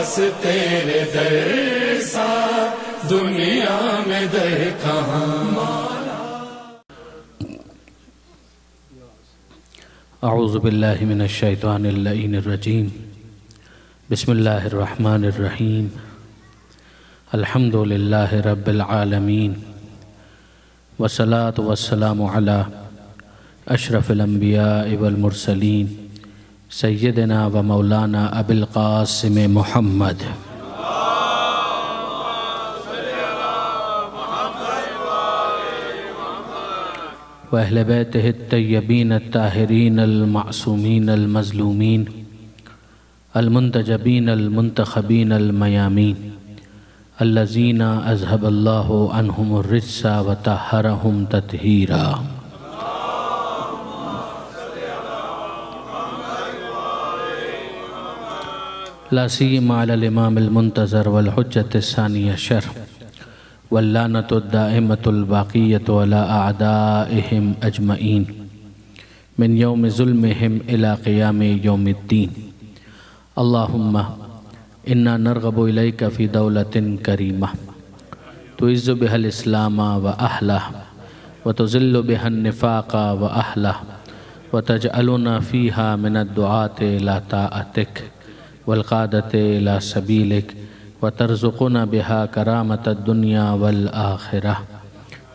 بس تیرے در سا دنیا میں در کہاں. اعوذ باللہ من الشیطان اللعین الرجیم. بسم اللہ الرحمن الرحیم. الحمد للہ رب العالمین والصلاة والسلام علی اشرف الانبیاء والمرسلین سیدنا و مولانا ابی القاسم محمد و اہل بیتہ الطیبین الطاہرین المعصومین المظلومین المنتجبین المنتخبین المیامین الذین اذهب اللہ عنہم الرجس وطہرہم تطہیرا. لا سیما علی الامام المنتظر والحجة الثانی عشر واللعنة الدائمة الباقية على أعدائهم أجمعين من يوم ظلمهم إلى قيام يوم الدين. اللهم إنا نرغب إليك في دولة كريمة تعز بها الإسلام وأهله وتذل بها النفاق وأهله وتجعلنا فيها من الدعاة إلى طاعتك والقادة إلى سبيلك وترزقنا بها كرامة الدنيا والآخرة.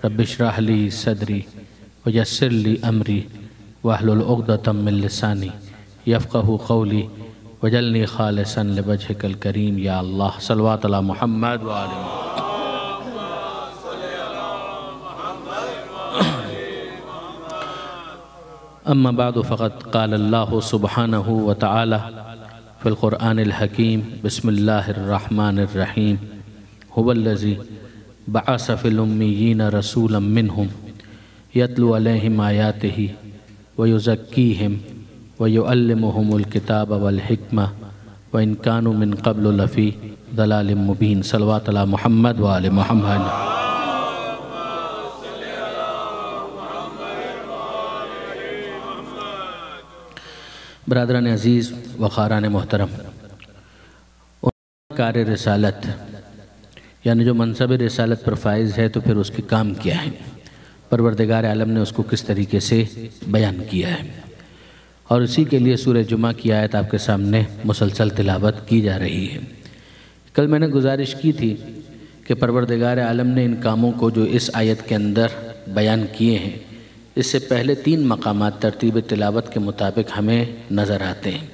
رب اشرح لي صدري ويسر لي أمري واحلل عقدة من لساني يفقه قولي وجلني خالصا لوجهك الكريم يا الله. صلوات على محمد وآل محمد. أما بعد فقد قال الله سبحانه وتعالى في القرآن الحكيم بسم الله الرحمن الرحيم. هو الذي بعث في الأميين رسولا منهم يتلو عليهم آياته ويزكيهم ويعلمهم الكتاب والحكمة وإن كانوا من قبل لفي ضلال مبين. صلوات على محمد وآل محمد. برادران عزیز و خاران محترم، کار رسالت یعنی جو منصب رسالت پر فائز ہے تو پھر اس کے کام کیا ہے، پروردگار عالم نے اس کو کس طریقے سے بیان کیا ہے، اور اسی کے لیے سورہ جمعہ کی آیت آپ کے سامنے مسلسل تلاوت کی جا رہی ہے. کل میں نے گزارش کی تھی کہ پروردگار عالم نے ان کاموں کو جو اس آیت کے اندر بیان کیے ہیں، اس سے پہلے 3 مقامات ترتیب تلاوت کے مطابق ہمیں نظر آتے ہیں،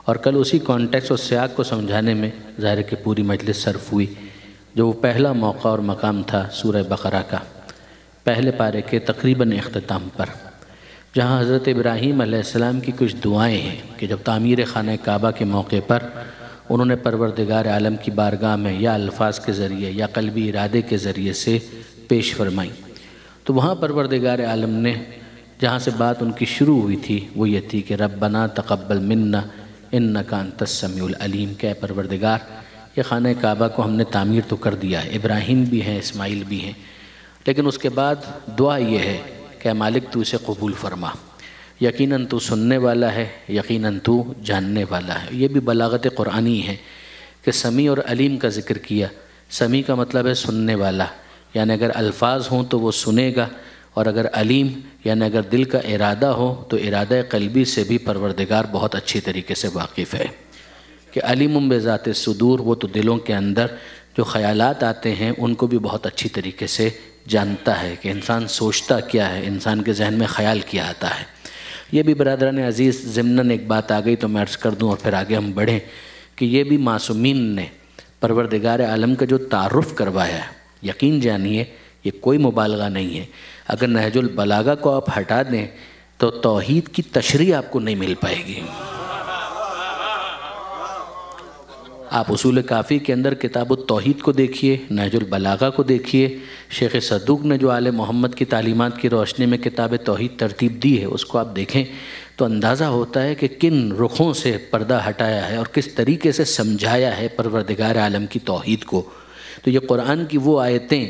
اور کل اسی کانٹیکس اور سیاق کو سمجھانے میں ظاہر کہ پوری مجلس صرف ہوئی. جو وہ پہلا موقع اور مقام تھا سورہ بقرہ کا پہلے پارے کے تقریباً اختتام پر، جہاں حضرت ابراہیم علیہ السلام کی کچھ دعائیں ہیں کہ جب تعمیر خانہ کعبہ کے موقع پر انہوں نے پروردگار عالم کی بارگاہ میں یا الفاظ کے ذریعے یا قلبی ارادے کے ذریعے سے پیش فرمائیں، تو وہاں پروردگار عالم نے جہاں سے بات ان کی شروع ہوئی تھی وہ یہ تھی کہ ربنا تقبل منا انکا انت السمیع العلیم. کہ اے پروردگار، یہ خانہ کعبہ کو ہم نے تعمیر تو کر دیا ہے، ابراہیم بھی ہیں، اسماعیل بھی ہیں، لیکن اس کے بعد دعا یہ ہے کہ اے مالک تو اسے قبول فرما. یقیناً تو سننے والا ہے، یقیناً تو جاننے والا ہے. یہ بھی بلاغت قرآنی ہے کہ سمیع اور علیم کا ذکر کیا. سمیع کا مطلب ہے سننے والا، یعنی اگر الفاظ ہوں تو وہ سنے گا، اور اگر علیم یعنی اگر دل کا ارادہ ہو تو ارادہ قلبی سے بھی پروردگار بہت اچھی طریقے سے واقف ہے. کہ علیم بذات الصدور، وہ تو دلوں کے اندر جو خیالات آتے ہیں ان کو بھی بہت اچھی طریقے سے جانتا ہے کہ انسان سوچتا کیا ہے، انسان کے ذہن میں خیال کیا آتا ہے. یہ بھی برادران عزیز ضمناً ایک بات آ گئی تو میں عرض کر دوں اور پھر آگے ہم بڑھیں کہ یہ بھی معصومین نے پروردگار عالم کا جو تعارف کروایا ہے، یقین جانیے یہ کوئی مبالغہ نہیں ہے. اگر نہج البلاغہ کو آپ ہٹا دیں تو توحید کی تشریح آپ کو نہیں مل پائے گی. آپ اصول کافی کے اندر کتاب التوحید کو دیکھیے، نہج البلاغہ کو دیکھیے، شیخ صدوق نے جو آل محمد کی تعلیمات کی روشنی میں کتاب توحید ترتیب دی ہے اس کو آپ دیکھیں تو اندازہ ہوتا ہے کہ کن رخوں سے پردہ ہٹایا ہے اور کس طریقے سے سمجھایا ہے پروردگار عالم کی توحید کو. تو یہ قرآن کی وہ آیتیں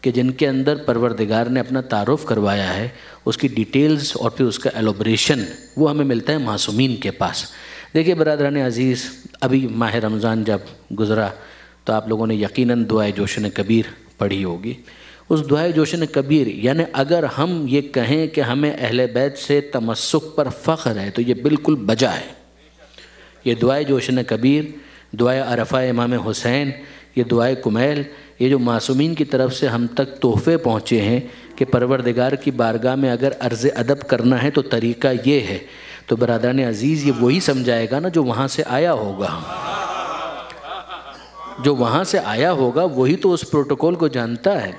کہ جن کے اندر پروردگار نے اپنا تعارف کروایا ہے، اس کی ڈیٹیلز اور پھر اس کا ایلوبریشن وہ ہمیں ملتا ہے معصومین کے پاس۔ دیکھیے برادران عزیز، ابھی ماہ رمضان جب گزرا تو آپ لوگوں نے یقیناً دعائے جوشن کبیر پڑھی ہوگی۔ اس دعائے جوشن کبیر یعنی اگر ہم یہ کہیں کہ ہمیں اہل بیت سے تمسک پر فخر ہے تو یہ بالکل بجا ہے۔ یہ دعائے جوشن کبیر، دعائے عرفہ امام حسین، یہ دعائے کمیل، یہ جو معصومین کی طرف سے ہم تک تحفے پہنچے ہیں کہ پروردگار کی بارگاہ میں اگر عرض ادب کرنا ہے تو طریقہ یہ ہے، تو برادران عزیز یہ وہی سمجھائے گا نا جو وہاں سے آیا ہوگا۔ جو وہاں سے آیا ہوگا وہی تو اس پروٹوکول کو جانتا ہے،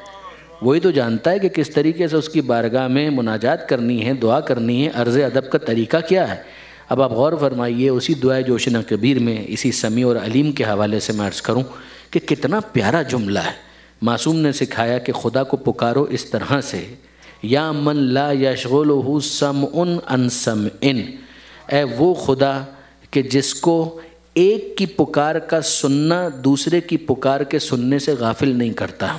وہی تو جانتا ہے کہ کس طریقے سے اس کی بارگاہ میں مناجات کرنی ہے، دعا کرنی ہے، عرض ادب کا طریقہ کیا ہے۔ اب آپ غور فرمائیے، اسی دعائے جوشن کبیر میں اسی سمیع اور علیم کے حوالے سے میں عرض کروں کہ کتنا پیارا جملہ ہے۔ معصوم نے سکھایا کہ خدا کو پکارو اس طرح سے، یا من لا یشغلہ سمع عن سمع، اے وہ خدا کہ جس کو ایک کی پکار کا سننا دوسرے کی پکار کے سننے سے غافل نہیں کرتا۔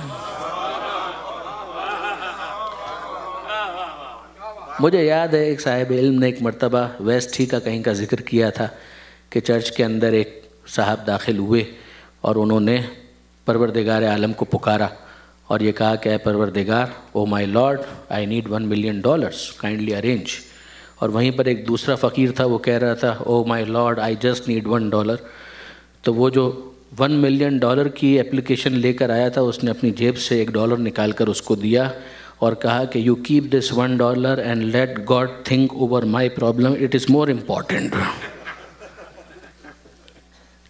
مجھے یاد ہے ایک صاحب علم نے ایک مرتبہ ویسٹ ہی کا کہیں کا ذکر کیا تھا کہ چرچ کے اندر ایک صاحب داخل ہوئے اور انہوں نے پروردگار عالم کو پکارا اور یہ کہا کہ اے پروردگار، oh my lord, I need $1 million، kindly arrange. اور وہیں پر ایک دوسرا فقیر تھا، وہ کہہ رہا تھا او my lord, I just need $1۔ تو وہ جو $1 million کی اپلیکیشن لے کر آیا تھا، اس نے اپنی جیب سے $1 نکال کر اس کو دیا اور کہا کہ you keep this $1 and let God think over my problem, it is more important.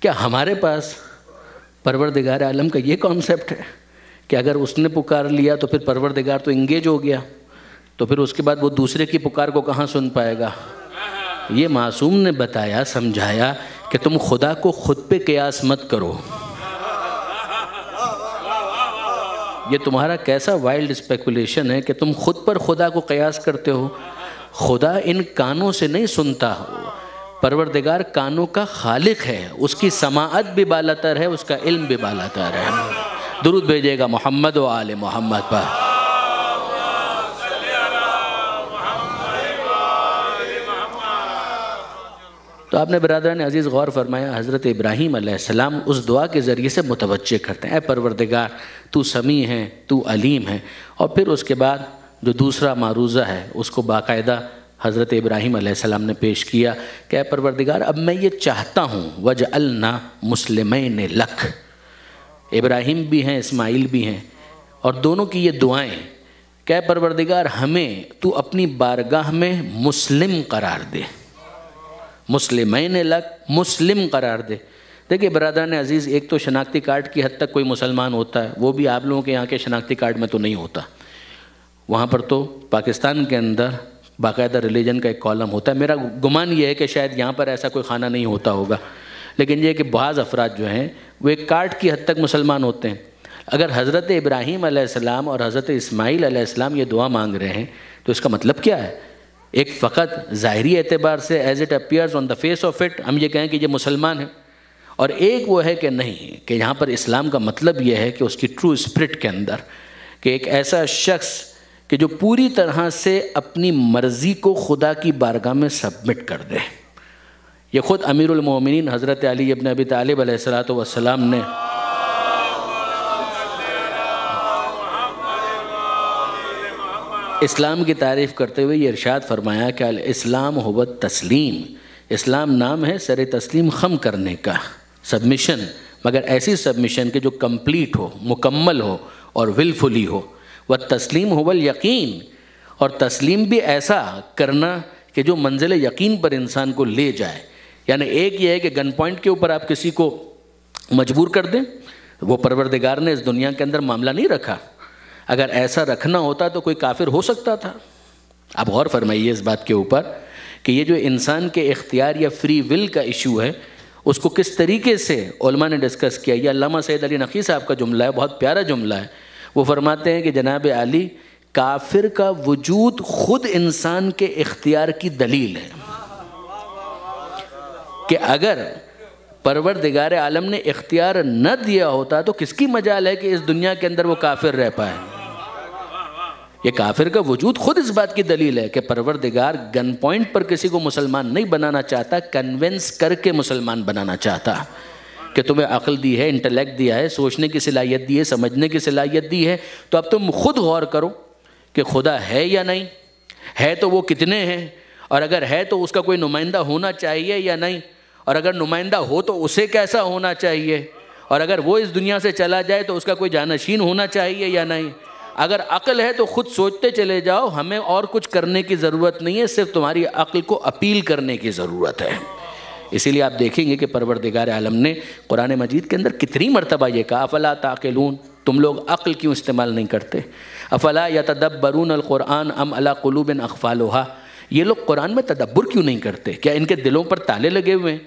کیا ہمارے پاس پروردگار عالم کا یہ کانسیپٹ ہے کہ اگر اس نے پکار لیا تو پھر پروردگار تو انگیج ہو گیا، تو پھر اس کے بعد وہ دوسرے کی پکار کو کہاں سن پائے گا؟ یہ معصوم نے بتایا، سمجھایا کہ تم خدا کو خود پہ قیاس مت کرو۔ یہ تمہارا کیسا وائلڈ اسپیکولیشن ہے کہ تم خود پر خدا کو قیاس کرتے ہو۔ خدا ان کانوں سے نہیں سنتا، پروردگار کانوں کا خالق ہے، اس کی سماعت بھی بالاتر ہے، اس کا علم بھی بالاتر ہے۔ درود بھیجے گا محمد و آل محمد پر۔ تو آپ نے برادران عزیز غور فرمایا، حضرت ابراہیم علیہ السلام اس دعا کے ذریعے سے متوجہ کرتے ہیں، اے پروردگار تو سمیع ہے، تو علیم ہے۔ اور پھر اس کے بعد جو دوسرا معروضہ ہے اس کو باقاعدہ حضرت ابراہیم علیہ السلام نے پیش کیا کہ اے پروردگار اب میں یہ چاہتا ہوں وَجْعَلْنَا مُسْلِمَيْنِ لَكَ، ابراہیم بھی ہیں اسماعیل بھی ہیں، اور دونوں کی یہ دعائیں کہ اے پروردگار ہمیں تو اپنی بارگاہ میں مسلم قرار دے، مسلمین لک، مسلم قرار دے۔ دیکھیں برادران عزیز، ایک تو شناختی کارڈ کی حد تک کوئی مسلمان ہوتا ہے، وہ بھی آپ لوگوں کے یہاں کے شناختی کارڈ میں تو نہیں ہوتا، وہاں پر تو پاکستان کے اندر باقاعدہ ریلیجن کا ایک کالم ہوتا ہے۔ میرا گمان یہ ہے کہ شاید یہاں پر ایسا کوئی خانہ نہیں ہوتا ہوگا، لیکن یہ کہ بعض افراد جو ہیں وہ ایک کارڈ کی حد تک مسلمان ہوتے ہیں۔ اگر حضرت ابراہیم علیہ السلام اور حضرت اسماعیل علیہ السلام یہ دعا مانگ رہے ہیں تو اس کا مطلب کیا ہے؟ ایک فقط ظاہری اعتبار سے as it appears on the face of it ہم یہ کہیں کہ یہ مسلمان ہے، اور ایک وہ ہے کہ نہیں، کہ یہاں پر اسلام کا مطلب یہ ہے کہ اس کی ٹرو اسپرٹ کے اندر کہ ایک ایسا شخص کہ جو پوری طرح سے اپنی مرضی کو خدا کی بارگاہ میں سبمٹ کر دے۔ یہ خود امیر المومنین حضرت علی ابن ابی طالب علیہ السلام نے اسلام کی تعریف کرتے ہوئے یہ ارشاد فرمایا کہ الاسلام هو التسلیم، اسلام نام ہے سر تسلیم خم کرنے کا، سبمیشن، مگر ایسی سبمیشن کہ جو کمپلیٹ ہو، مکمل ہو اور ولفلی ہو۔ والتسلیم هو الیقین، اور تسلیم بھی ایسا کرنا کہ جو منزل یقین پر انسان کو لے جائے۔ یعنی ایک یہ ہے کہ گن پوائنٹ کے اوپر آپ کسی کو مجبور کر دیں، وہ پروردگار نے اس دنیا کے اندر معاملہ نہیں رکھا، اگر ایسا رکھنا ہوتا تو کوئی کافر ہو سکتا تھا۔ آپ غور فرمائیے اس بات کے اوپر کہ یہ جو انسان کے اختیار یا فری ول کا ایشو ہے اس کو کس طریقے سے علماء نے ڈسکس کیا۔ یہ علامہ سید علی نقی صاحب کا جملہ ہے، بہت پیارا جملہ ہے۔ وہ فرماتے ہیں کہ جناب علی، کافر کا وجود خود انسان کے اختیار کی دلیل ہے، کہ اگر پروردگار عالم نے اختیار نہ دیا ہوتا تو کس کی مجال ہے کہ اس دنیا کے اندر وہ کافر رہ پائے۔ یہ کافر کا وجود خود اس بات کی دلیل ہے کہ پروردگار گن پوائنٹ پر کسی کو مسلمان نہیں بنانا چاہتا، کنونس کر کے مسلمان بنانا چاہتا کہ تمہیں عقل دی ہے، انٹلیکٹ دیا ہے، سوچنے کی صلاحیت دی ہے، سمجھنے کی صلاحیت دی ہے، تو اب تم خود غور کرو کہ خدا ہے یا نہیں ہے، تو وہ کتنے ہیں، اور اگر ہے تو اس کا کوئی نمائندہ ہونا چاہیے یا نہیں، اور اگر نمائندہ ہو تو اسے کیسا ہونا چاہیے، اور اگر وہ اس دنیا سے چلا جائے تو اس کا کوئی جانشین ہونا چاہیے یا نہیں۔ اگر عقل ہے تو خود سوچتے چلے جاؤ، ہمیں اور کچھ کرنے کی ضرورت نہیں ہے، صرف تمہاری عقل کو اپیل کرنے کی ضرورت ہے۔ اسی لیے آپ دیکھیں گے کہ پروردگار عالم نے قرآن مجید کے اندر کتنی مرتبہ یہ کہا، افلا تعقلون، تم لوگ عقل کیوں استعمال نہیں کرتے، افلا یتدبرون القرآن ام علی قلوب اقفالها، یہ لوگ قرآن میں تدبر کیوں نہیں کرتے، کیا ان کے دلوں پر تالے لگے ہوئے ہیں؟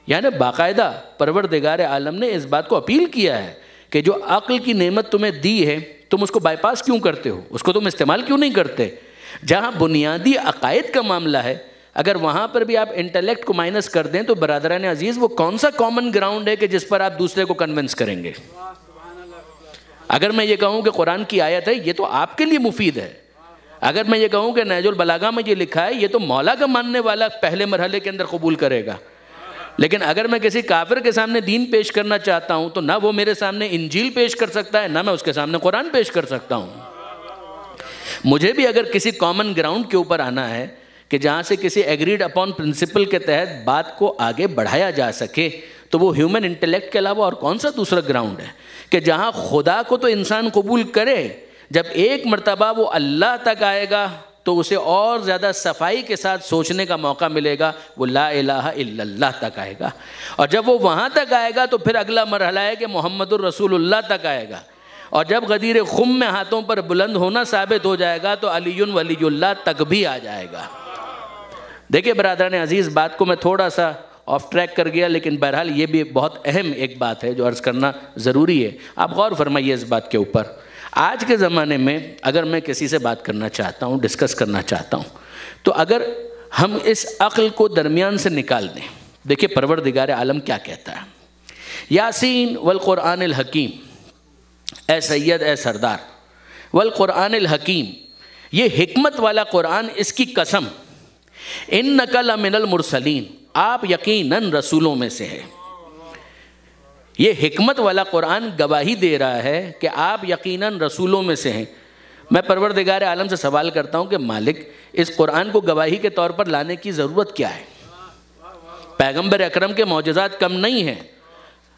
یعنی باقاعدہ پروردگار عالم نے اس بات کو اپیل کیا ہے کہ جو عقل کی نعمت تمہیں دی ہے تم اس کو بائی پاس کیوں کرتے ہو، اس کو تم استعمال کیوں نہیں کرتے؟ جہاں بنیادی عقائد کا معاملہ ہے، اگر وہاں پر بھی آپ انٹلیکٹ کو مائنس کر دیں تو برادران عزیز وہ کون سا کامن گراؤنڈ ہے کہ جس پر آپ دوسرے کو کنونس کریں گے؟ اگر میں یہ کہوں کہ قرآن کی آیت ہے یہ تو آپ کے لیے مفید ہے، اگر میں یہ کہوں کہ نہج البلاغہ میں یہ لکھا ہے یہ تو مولا کا ماننے والا پہلے مرحلے کے اندر قبول کرے گا، لیکن اگر میں کسی کافر کے سامنے دین پیش کرنا چاہتا ہوں تو نہ وہ میرے سامنے انجیل پیش کر سکتا ہے، نہ میں اس کے سامنے قرآن پیش کر سکتا ہوں۔ مجھے بھی اگر کسی کامن گراؤنڈ کے اوپر آنا ہے کہ جہاں سے کسی ایگریڈ اپون پرنسپل کے تحت بات کو آگے بڑھایا جا سکے، تو وہ ہیومن انٹلیکٹ کے علاوہ اور کون سا دوسرا گراؤنڈ ہے کہ جہاں خدا کو تو انسان قبول کرے، جب ایک مرتبہ وہ اللہ تک آئے گا تو اسے اور زیادہ صفائی کے ساتھ سوچنے کا موقع ملے گا، وہ لا الہ الا اللہ تک آئے گا، اور جب وہ وہاں تک آئے گا تو پھر اگلا مرحلہ ہے کہ محمد الرسول اللہ تک آئے گا، اور جب غدیر خم میں ہاتھوں پر بلند ہونا ثابت ہو جائے گا تو علی ولی اللہ تک بھی آ جائے گا۔ دیکھیں برادران عزیز، بات کو میں تھوڑا سا آف ٹریک کر گیا، لیکن بہرحال یہ بھی بہت اہم ایک بات ہے جو عرض کرنا ضروری ہے، آپ غور فرمائیے اس بات کے اوپر۔ آج کے زمانے میں اگر میں کسی سے بات کرنا چاہتا ہوں، ڈسکس کرنا چاہتا ہوں، تو اگر ہم اس عقل کو درمیان سے نکال دیں، دیکھیں پروردگار عالم کیا کہتا ہے، یاسین والقرآن الحکیم، اے سید اے سردار، والقرآن الحکیم، یہ حکمت والا قرآن، اس کی قسم، انک لمن المرسلین، آپ یقیناً رسولوں میں سے ہیں۔ یہ حکمت والا قرآن گواہی دے رہا ہے کہ آپ یقیناً رسولوں میں سے ہیں۔ میں پروردگار عالم سے سوال کرتا ہوں کہ مالک اس قرآن کو گواہی کے طور پر لانے کی ضرورت کیا ہے؟ پیغمبر اکرم کے معجزات کم نہیں ہیں،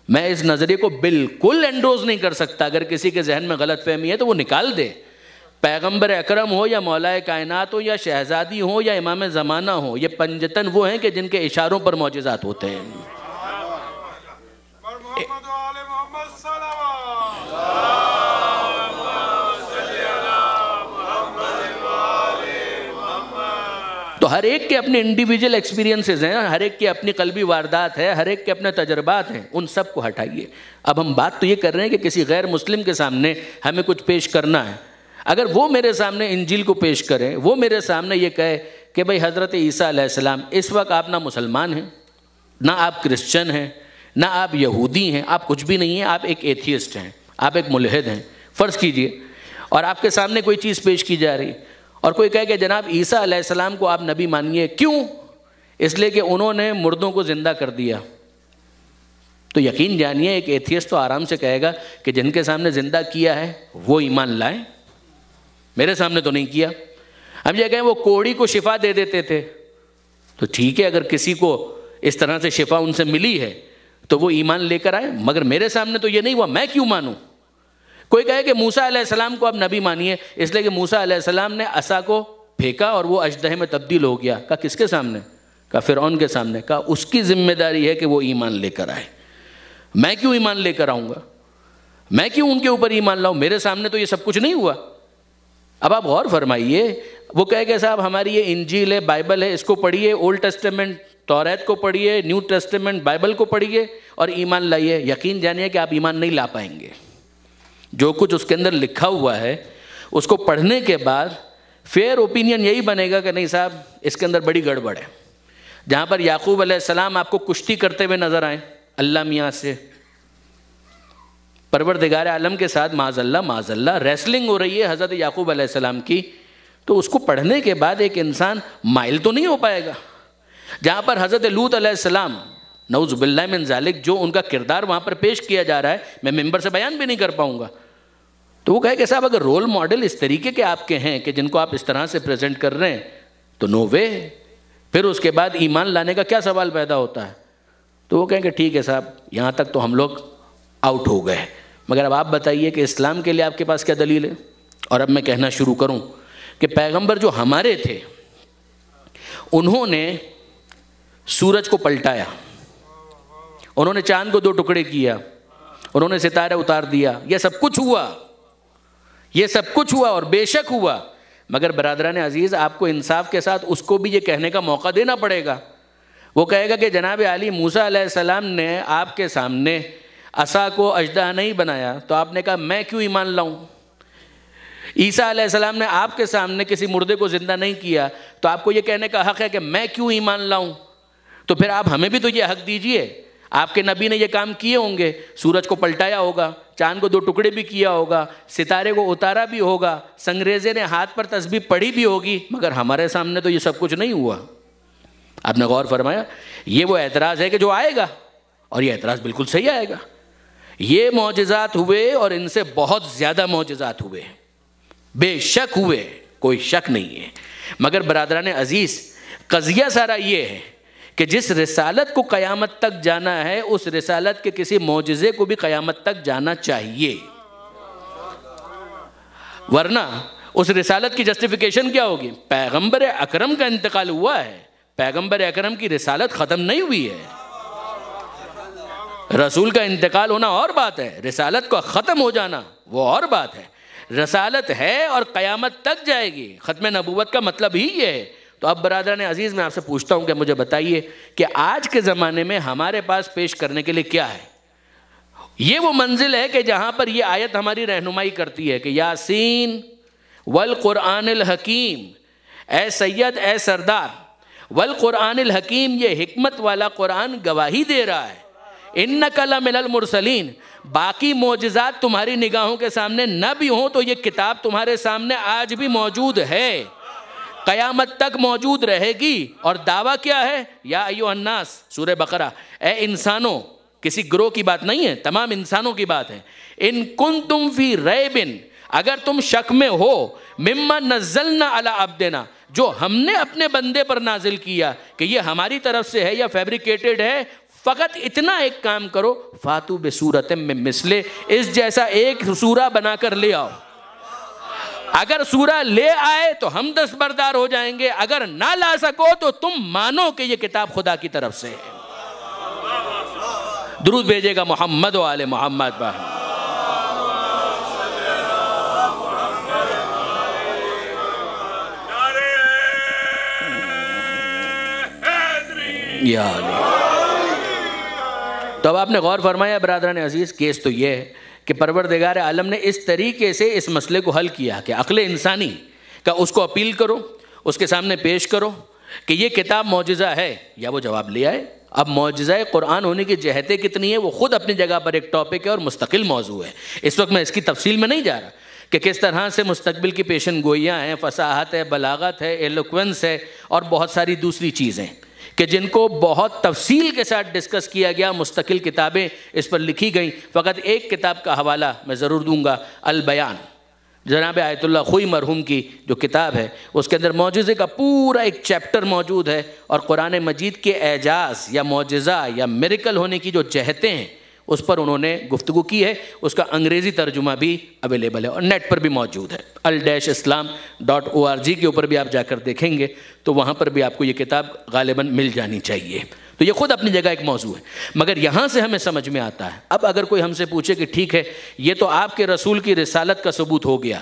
میں اس نظریے کو بالکل انڈوز نہیں کر سکتا، اگر کسی کے ذہن میں غلط فہمی ہے تو وہ نکال دے۔ پیغمبر اکرم ہو یا مولا کائنات ہو یا شہزادی ہو یا امام زمانہ ہو، یہ پنجتن وہ ہیں کہ جن کے اشاروں پر معجزات ہوتے ہیں۔ تو ہر ایک کے اپنے انڈیویجول ایکسپیرینسز ہیں، ہر ایک کی اپنی قلبی واردات ہے، ہر ایک کے اپنے تجربات ہیں، ان سب کو ہٹائیے۔ اب ہم بات تو یہ کر رہے ہیں کہ کسی غیر مسلم کے سامنے ہمیں کچھ پیش کرنا ہے، اگر وہ میرے سامنے انجیل کو پیش کریں، وہ میرے سامنے یہ کہے کہ بھئی حضرت عیسیٰ علیہ السلام، اس وقت آپ نہ مسلمان ہیں، نہ آپ کرسچن ہیں، نہ آپ یہودی ہیں، آپ کچھ بھی نہیں ہیں، آپ ایک ایتھیسٹ ہیں، آپ ایک ملحد ہیں، فرض کیجئے، اور آپ کے سامنے کوئی چیز پیش کی جا رہی، اور کوئی کہے کہ جناب عیسیٰ علیہ السلام کو آپ نبی مانیے، کیوں؟ اس لیے کہ انہوں نے مردوں کو زندہ کر دیا، تو یقین جانیے ایک ایتھیسٹ تو آرام سے کہے گا کہ جن کے سامنے زندہ کیا ہے وہ ایمان لائیں، میرے سامنے تو نہیں کیا۔ ہم یہ کہیں وہ کوڑی کو شفا دے دیتے تھے، تو ٹھیک ہے، اگر کسی کو اس طرح سے شفا ان سے ملی ہے تو وہ ایمان لے کر آئے، مگر میرے سامنے تو یہ نہیں ہوا، میں کیوں مانوں؟ کوئی کہے کہ موسیٰ علیہ السلام کو آپ نبی مانیے، اس لیے کہ موسیٰ علیہ السلام نے عصا کو پھینکا اور وہ اژدہے میں تبدیل ہو گیا، کہا کس کے سامنے؟ کہا فرعون کے سامنے، کہا اس کی ذمہ داری ہے کہ وہ ایمان لے کر آئے، میں کیوں ایمان لے کر آؤں گا؟ میں کیوں ان کے اوپر ایمان لاؤں؟ میرے سامنے تو یہ سب کچھ نہیں ہوا۔ اب آپ غور فرمائیے، وہ کہے کہ صاحب ہماری یہ انجیل ہے، بائبل ہے، اس کو پڑھیے، اولڈ ٹیسٹمنٹ توریت کو پڑھیے، نیو ٹیسٹمنٹ بائبل کو پڑھیے اور ایمان لائیے، یقین جانیے کہ آپ ایمان نہیں لا پائیں گے۔ جو کچھ اس کے اندر لکھا ہوا ہے اس کو پڑھنے کے بعد فیئر اوپینین یہی بنے گا کہ نہیں صاحب اس کے اندر بڑی گڑبڑ ہے۔ جہاں پر یعقوب علیہ السلام آپ کو کشتی کرتے ہوئے نظر آئیں اللہ میاں سے، پروردگار عالم کے ساتھ معاذ اللہ ریسلنگ ہو رہی ہے حضرت یعقوب علیہ السلام کی، تو اس کو پڑھنے کے بعد ایک انسان مائل تو نہیں ہو پائے گا. جہاں پر حضرت لوط علیہ السلام نعوذ باللہ من ذالک جو ان کا کردار وہاں پر پیش کیا جا رہا ہے میں ممبر سے بیان بھی نہیں کر پاؤں گا. تو وہ کہے کہ صاحب اگر رول ماڈل اس طریقے کے آپ کے ہیں کہ جن کو آپ اس طرح سے پریزنٹ کر رہے ہیں تو نو وے. پھر اس کے بعد ایمان لانے کا کیا سوال پیدا ہوتا ہے؟ تو وہ کہیں کہ ٹھیک ہے صاحب یہاں تک تو ہم لوگ آؤٹ ہو گئے، مگر اب آپ بتائیے کہ اسلام کے لیے آپ کے پاس کیا دلیل ہے؟ اور اب میں کہنا شروع کروں کہ پیغمبر جو ہمارے تھے انہوں نے سورج کو پلٹایا، انہوں نے چاند کو 2 ٹکڑے کیا، انہوں نے ستارے اتار دیا. یہ سب کچھ ہوا اور بے شک ہوا، مگر برادران عزیز آپ کو انصاف کے ساتھ اس کو بھی یہ کہنے کا موقع دینا پڑے گا. وہ کہے گا کہ جناب علی موسیٰ علیہ السلام نے آپ کے سامنے عصا کو اژدہا نہیں بنایا تو آپ نے کہا میں کیوں ایمان لاؤں. عیسیٰ علیہ السلام نے آپ کے سامنے کسی مردے کو زندہ نہیں کیا تو آپ کو یہ کہنے کا حق ہے کہ میں کیوں ایمان لاؤں. تو پھر آپ ہمیں بھی تو یہ حق دیجئے. آپ کے نبی نے یہ کام کیے ہوں گے، سورج کو پلٹایا ہوگا، چاند کو 2 ٹکڑے بھی کیا ہوگا، ستارے کو اتارا بھی ہوگا، سنگریزے نے ہاتھ پر تسبیح پڑھی بھی ہوگی، مگر ہمارے سامنے تو یہ سب کچھ نہیں ہوا. آپ نے غور فرمایا؟ یہ وہ اعتراض ہے کہ جو آئے گا، اور یہ اعتراض بالکل صحیح آئے گا. یہ معجزات ہوئے اور ان سے بہت زیادہ معجزات ہوئے، بے شک ہوئے، کوئی شک نہیں ہے. مگر برادران عزیز قضیہ سارا یہ ہے کہ جس رسالت کو قیامت تک جانا ہے اس رسالت کے کسی معجزے کو بھی قیامت تک جانا چاہیے، ورنہ اس رسالت کی جسٹیفیکیشن کیا ہوگی؟ پیغمبر اکرم کا انتقال ہوا ہے، پیغمبر اکرم کی رسالت ختم نہیں ہوئی ہے. رسول کا انتقال ہونا اور بات ہے، رسالت کو ختم ہو جانا وہ اور بات ہے. رسالت ہے اور قیامت تک جائے گی. ختم نبوت کا مطلب ہی یہ ہے. تو اب برادران عزیز میں آپ سے پوچھتا ہوں کہ مجھے بتائیے کہ آج کے زمانے میں ہمارے پاس پیش کرنے کے لیے کیا ہے؟ یہ وہ منزل ہے کہ جہاں پر یہ آیت ہماری رہنمائی کرتی ہے کہ یاسین والقرآن الحکیم، اے سید اے سردار، والقرآن الحکیم، یہ حکمت والا قرآن گواہی دے رہا ہے، انک لمن المرسلین، باقی معجزات تمہاری نگاہوں کے سامنے نہ بھی ہوں تو یہ کتاب تمہارے سامنے آج بھی موجود ہے، قیامت تک موجود رہے گی. اور دعویٰ کیا ہے؟ یا ایھا الناس، سورہ بقرہ، اے انسانوں، کسی گروہ کی بات نہیں ہے، تمام انسانوں کی بات ہے. ان کنتم فی ریب، اگر تم شک میں ہو، مما نزلنا علی عبدنا، جو ہم نے اپنے بندے پر نازل کیا کہ یہ ہماری طرف سے ہے یا فیبریکیٹڈ ہے، فقط اتنا ایک کام کرو، فاتو بصورت من مثلہ، اس جیسا ایک سورہ بنا کر لے آؤ. اگر سورہ لے آئے تو ہم دستبردار ہو جائیں گے، اگر نہ لا سکو تو تم مانو کہ یہ کتاب خدا کی طرف سے ہے. درود بھیجے گا محمد و آل محمد پر. یا علی. تو اب آپ نے غور فرمایا برادران عزیز، کیس تو یہ ہے کہ پروردگار عالم نے اس طریقے سے اس مسئلے کو حل کیا کہ عقل انسانی کا اس کو اپیل کرو، اس کے سامنے پیش کرو کہ یہ کتاب معجزہ ہے، یا وہ جواب لے آئے. اب معجزہ قرآن ہونے کی جہتیں کتنی ہیں وہ خود اپنی جگہ پر ایک ٹاپک ہے اور مستقل موضوع ہے. اس وقت میں اس کی تفصیل میں نہیں جا رہا کہ کس طرح سے مستقبل کی پیشن گوئیاں ہیں، فصاحت ہے، بلاغت ہے، ایلوکوینس ہے، اور بہت ساری دوسری چیزیں کہ جن کو بہت تفصیل کے ساتھ ڈسکس کیا گیا. مستقل کتابیں اس پر لکھی گئیں. فقط ایک کتاب کا حوالہ میں ضرور دوں گا، البیان، جناب آیت اللہ خوئی مرحوم کی جو کتاب ہے، اس کے اندر معجزے کا پورا ایک چیپٹر موجود ہے، اور قرآن مجید کے اعجاز یا معجزہ یا میریکل ہونے کی جو جہتیں ہیں اس پر انہوں نے گفتگو کی ہے. اس کا انگریزی ترجمہ بھی اویلیبل ہے اور نیٹ پر بھی موجود ہے. al-islam.org کے اوپر بھی آپ جا کر دیکھیں گے تو وہاں پر بھی آپ کو یہ کتاب غالباً مل جانی چاہیے. تو یہ خود اپنی جگہ ایک موضوع ہے. مگر یہاں سے ہمیں سمجھ میں آتا ہے، اب اگر کوئی ہم سے پوچھے کہ ٹھیک ہے یہ تو آپ کے رسول کی رسالت کا ثبوت ہو گیا،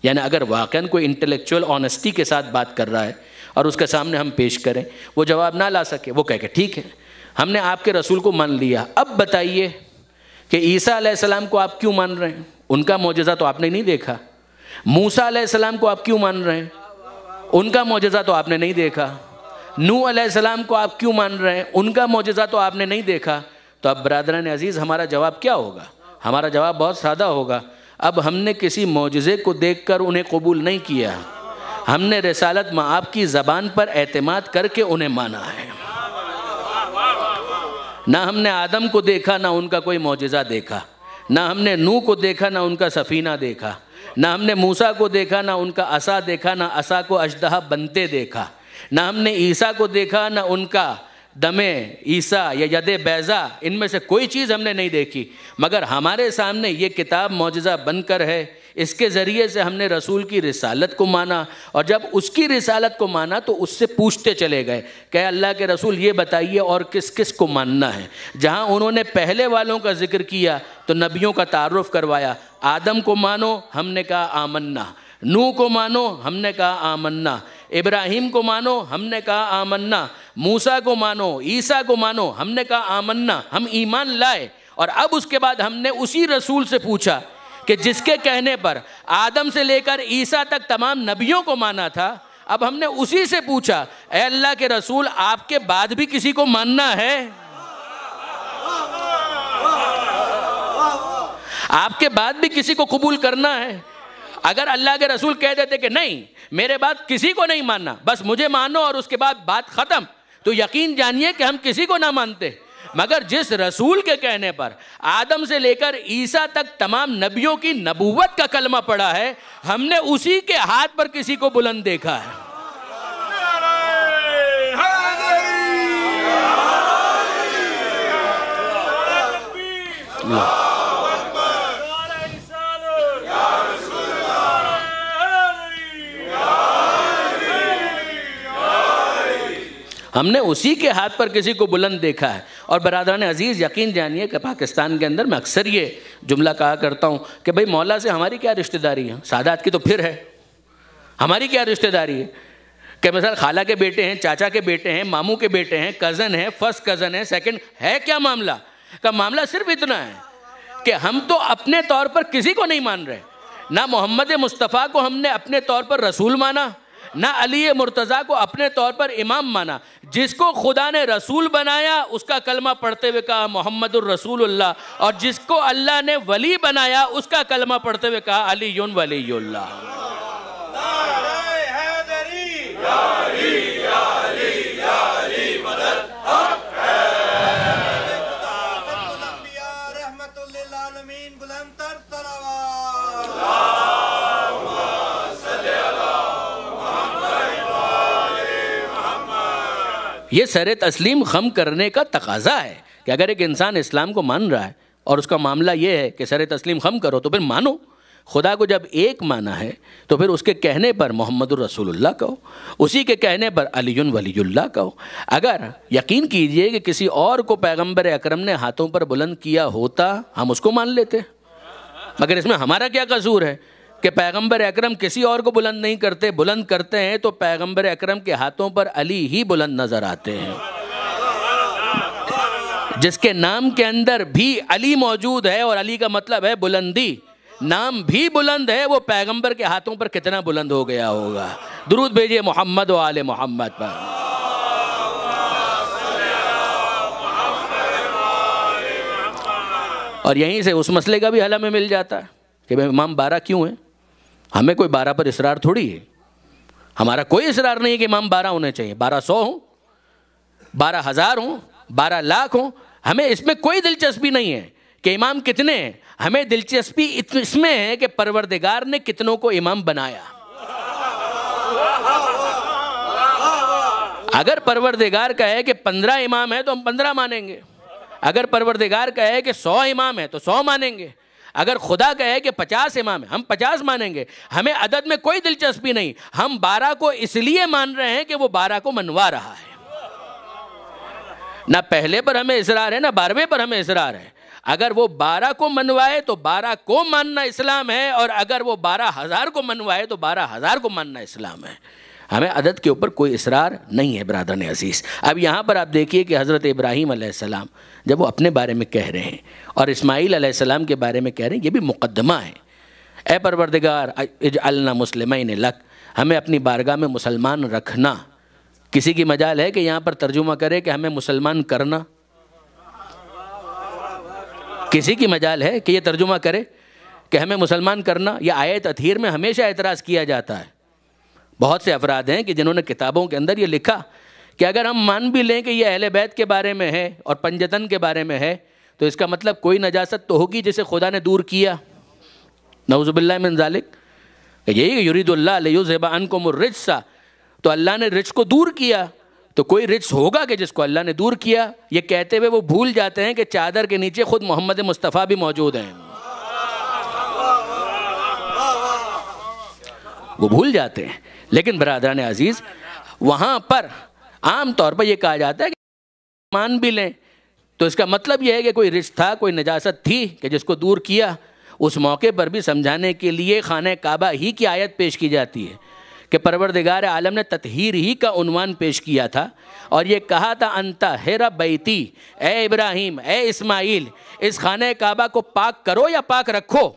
یعنی اگر واقعاً کوئی انٹلیکچوئل آنیسٹی کے ساتھ بات کر رہا ہے اور اس کے سامنے ہم پیش کریں، وہ جواب نہ لا سکے، وہ کہہ کہ ٹھیک ہے ہم نے آپ کے رسول کو مان لیا، اب بتائیے کہ عیسیٰ علیہ السلام کو آپ کیوں مان رہے ہیں؟ ان کا معجزہ تو آپ نے نہیں دیکھا. موسیٰ علیہ السلام کو آپ کیوں مان رہے ہیں؟ ان کا معجزہ تو آپ نے نہیں دیکھا. نوح علیہ السلام کو آپ کیوں مان رہے ہیں؟ ان کا معجزہ تو آپ نے نہیں دیکھا. تو اب برادران عزیز ہمارا جواب کیا ہوگا؟ ہمارا جواب بہت سادہ ہوگا، اب ہم نے کسی معجزے کو دیکھ کر انہیں قبول نہیں کیا، ہم نے رسالت آپ کی زبان پر اعتماد کر کے انہیں مانا ہے۔ نہ ہم نے آدم کو دیکھا، نہ ان کا کوئی معجزہ دیکھا، نہ ہم نے نوح کو دیکھا، نہ ان کا سفینہ دیکھا، نہ ہم نے موسیٰ کو دیکھا، نہ ان کا عصا دیکھا، نہ عصا کو اژدہا بنتے دیکھا، نہ ہم نے عیسیٰ کو دیکھا، نہ ان کا دم عیسیٰ یا ید بیضا، ان میں سے کوئی چیز ہم نے نہیں دیکھی، مگر ہمارے سامنے یہ کتاب معجزہ بن کر ہے، اس کے ذریعے سے ہم نے رسول کی رسالت کو مانا، اور جب اس کی رسالت کو مانا تو اس سے پوچھتے چلے گئے کہ اللہ کے رسول یہ بتائیے اور کس کس کو ماننا ہے۔ جہاں انہوں نے پہلے والوں کا ذکر کیا تو نبیوں کا تعارف کروایا، آدم کو مانو، ہم نے کہا آمنا، نوح کو مانو، ہم نے کہا آمنا، ابراہیم کو مانو، ہم نے کہا آمنا، موسیٰ کو مانو، عیسیٰ کو مانو، ہم نے کہا آمنا، ہم ایمان لائے۔ اور اب اس کے بعد ہم نے اسی رسول سے پوچھا کہ جس کے کہنے پر آدم سے لے کر عیسیٰ تک تمام نبیوں کو مانا تھا، اب ہم نے اسی سے پوچھا اے اللہ کے رسول آپ کے بعد بھی کسی کو ماننا ہے؟ آپ کے بعد بھی کسی کو قبول کرنا ہے؟ اگر اللہ کے رسول کہہ دیتے کہ نہیں میرے بعد کسی کو نہیں ماننا، بس مجھے مانو اور اس کے بعد بات ختم، تو یقین جانیے کہ ہم کسی کو نہ مانتے۔ مگر جس رسول کے کہنے پر آدم سے لے کر عیسیٰ تک تمام نبیوں کی نبوت کا کلمہ پڑا ہے، ہم نے اسی کے ہاتھ پر کسی کو بلند دیکھا ہے۔ ہم نے اسی کے ہاتھ پر کسی کو بلند دیکھا ہے۔ اور برادران عزیز یقین جانیے کہ پاکستان کے اندر میں اکثر یہ جملہ کہا کرتا ہوں کہ بھئی مولا سے ہماری کیا رشتہ داری ہے، سادات کی تو پھر ہے، ہماری کیا رشتہ داری ہے؟ کہ مثلا خالہ کے بیٹے ہیں، چاچا کے بیٹے ہیں، ماموں کے بیٹے ہیں، کزن ہیں، فرسٹ کزن ہیں، سیکنڈ ہے، کیا معاملہ؟ کہ معاملہ صرف اتنا ہے کہ ہم تو اپنے طور پر کسی کو نہیں مان رہے، نہ محمد مصطفیٰ کو ہم نے اپنے طور پر رسول مانا، نہ علی مرتضیٰ کو اپنے طور پر امام مانا۔ جس کو خدا نے رسول بنایا اس کا کلمہ پڑھتے ہوئے کہا محمد الرسول اللہ، اور جس کو اللہ نے ولی بنایا اس کا کلمہ پڑھتے ہوئے کہا علی ولی اللہ۔ یہ سر تسلیم خم کرنے کا تقاضا ہے کہ اگر ایک انسان اسلام کو مان رہا ہے اور اس کا معاملہ یہ ہے کہ سر تسلیم خم کرو تو پھر مانو۔ خدا کو جب ایک مانا ہے تو پھر اس کے کہنے پر محمد الرسول اللہ کہو، اسی کے کہنے پر علی ولی اللہ کہو۔ اگر یقین کیجئے کہ کسی اور کو پیغمبر اکرم نے ہاتھوں پر بلند کیا ہوتا ہم اس کو مان لیتے، مگر اس میں ہمارا کیا قصور ہے کہ پیغمبر اکرم کسی اور کو بلند نہیں کرتے، بلند کرتے ہیں تو پیغمبر اکرم کے ہاتھوں پر علی ہی بلند نظر آتے ہیں۔ جس کے نام کے اندر بھی علی موجود ہے، اور علی کا مطلب ہے بلندی، نام بھی بلند ہے، وہ پیغمبر کے ہاتھوں پر کتنا بلند ہو گیا ہوگا۔ درود بھیجئے محمد و آل محمد پر۔ اور یہیں سے اس مسئلے کا بھی حل ہمیں مل جاتا ہے کہ بھئی امام 12 کیوں ہیں؟ ہمیں کوئی 12 پر اصرار تھوڑی ہے، ہمارا کوئی اصرار نہیں ہے کہ امام 12 ہونے چاہیے، 1200 ہوں، 12,000 ہوں، 12 لاکھ ہوں، ہمیں اس میں کوئی دلچسپی نہیں ہے کہ امام کتنے ہیں، ہمیں دلچسپی اس میں ہے کہ پروردگار نے کتنوں کو امام بنایا۔ اگر پروردگار کہے کہ 15 امام ہیں تو ہم 15 مانیں گے، اگر پروردگار کہے کہ 100 امام ہیں تو 100 مانیں گے، اگر خدا کہے کہ 50 امام ہیں ہم 50 مانیں گے۔ ہمیں عدد میں کوئی دلچسپی نہیں، ہم 12 کو اس لیے مان رہے ہیں کہ وہ 12 کو منوا رہا ہے۔ نہ پہلے پر ہمیں اصرار ہے نہ 12ویں پر ہمیں اصرار ہے۔ اگر وہ 12 کو منوائے تو 12 کو ماننا اسلام ہے، اور اگر وہ 12,000 کو منوائے تو 12,000 کو ماننا اسلام ہے۔ ہمیں عدد کے اوپر کوئی اصرار نہیں ہے برادران عزیز۔ اب یہاں پر آپ دیکھیے کہ حضرت ابراہیم علیہ السلام جب وہ اپنے بارے میں کہہ رہے ہیں اور اسماعیل علیہ السلام کے بارے میں کہہ رہے ہیں، یہ بھی مقدمہ ہے۔ اے پروردگار اجعلنا مسلمین لک، ہمیں اپنی بارگاہ میں مسلمان رکھنا۔ کسی کی مجال ہے کہ یہاں پر ترجمہ کرے کہ ہمیں مسلمان کرنا؟ کسی کی مجال ہے کہ یہ ترجمہ کرے کہ ہمیں مسلمان کرنا؟ یہ آیت تطہیر میں ہمیشہ اعتراض کیا جاتا ہے. بہت سے افراد ہیں کہ جنہوں نے کتابوں کے اندر یہ لکھا کہ اگر ہم مان بھی لیں کہ یہ اہل بیت کے بارے میں ہے اور پنجتن کے بارے میں ہے تو اس کا مطلب کوئی نجاست تو ہوگی جسے خدا نے دور کیا. نعوذ باللہ من ذالک. یہی یرید اللہ لیذھب عنکم الرجس، تو اللہ نے رجس کو دور کیا، تو کوئی رجس ہوگا کہ جس کو اللہ نے دور کیا. یہ کہتے ہوئے وہ بھول جاتے ہیں کہ چادر کے نیچے خود محمد مصطفیٰ بھی موجود ہیں. وہ بھول جاتے ہیں. لیکن برادران عزیز، وہاں پر عام طور پر یہ کہا جاتا ہے کہ مان بھی لیں تو اس کا مطلب یہ ہے کہ کوئی رجس تھا، کوئی نجاست تھی کہ جس کو دور کیا. اس موقع پر بھی سمجھانے کے لیے خانہ کعبہ ہی کی آیت پیش کی جاتی ہے کہ پروردگار عالم نے تطہیر ہی کا عنوان پیش کیا تھا اور یہ کہا تھا انطہر بیتی، اے ابراہیم، اے اسماعیل، اس خانہ کعبہ کو پاک کرو یا پاک رکھو.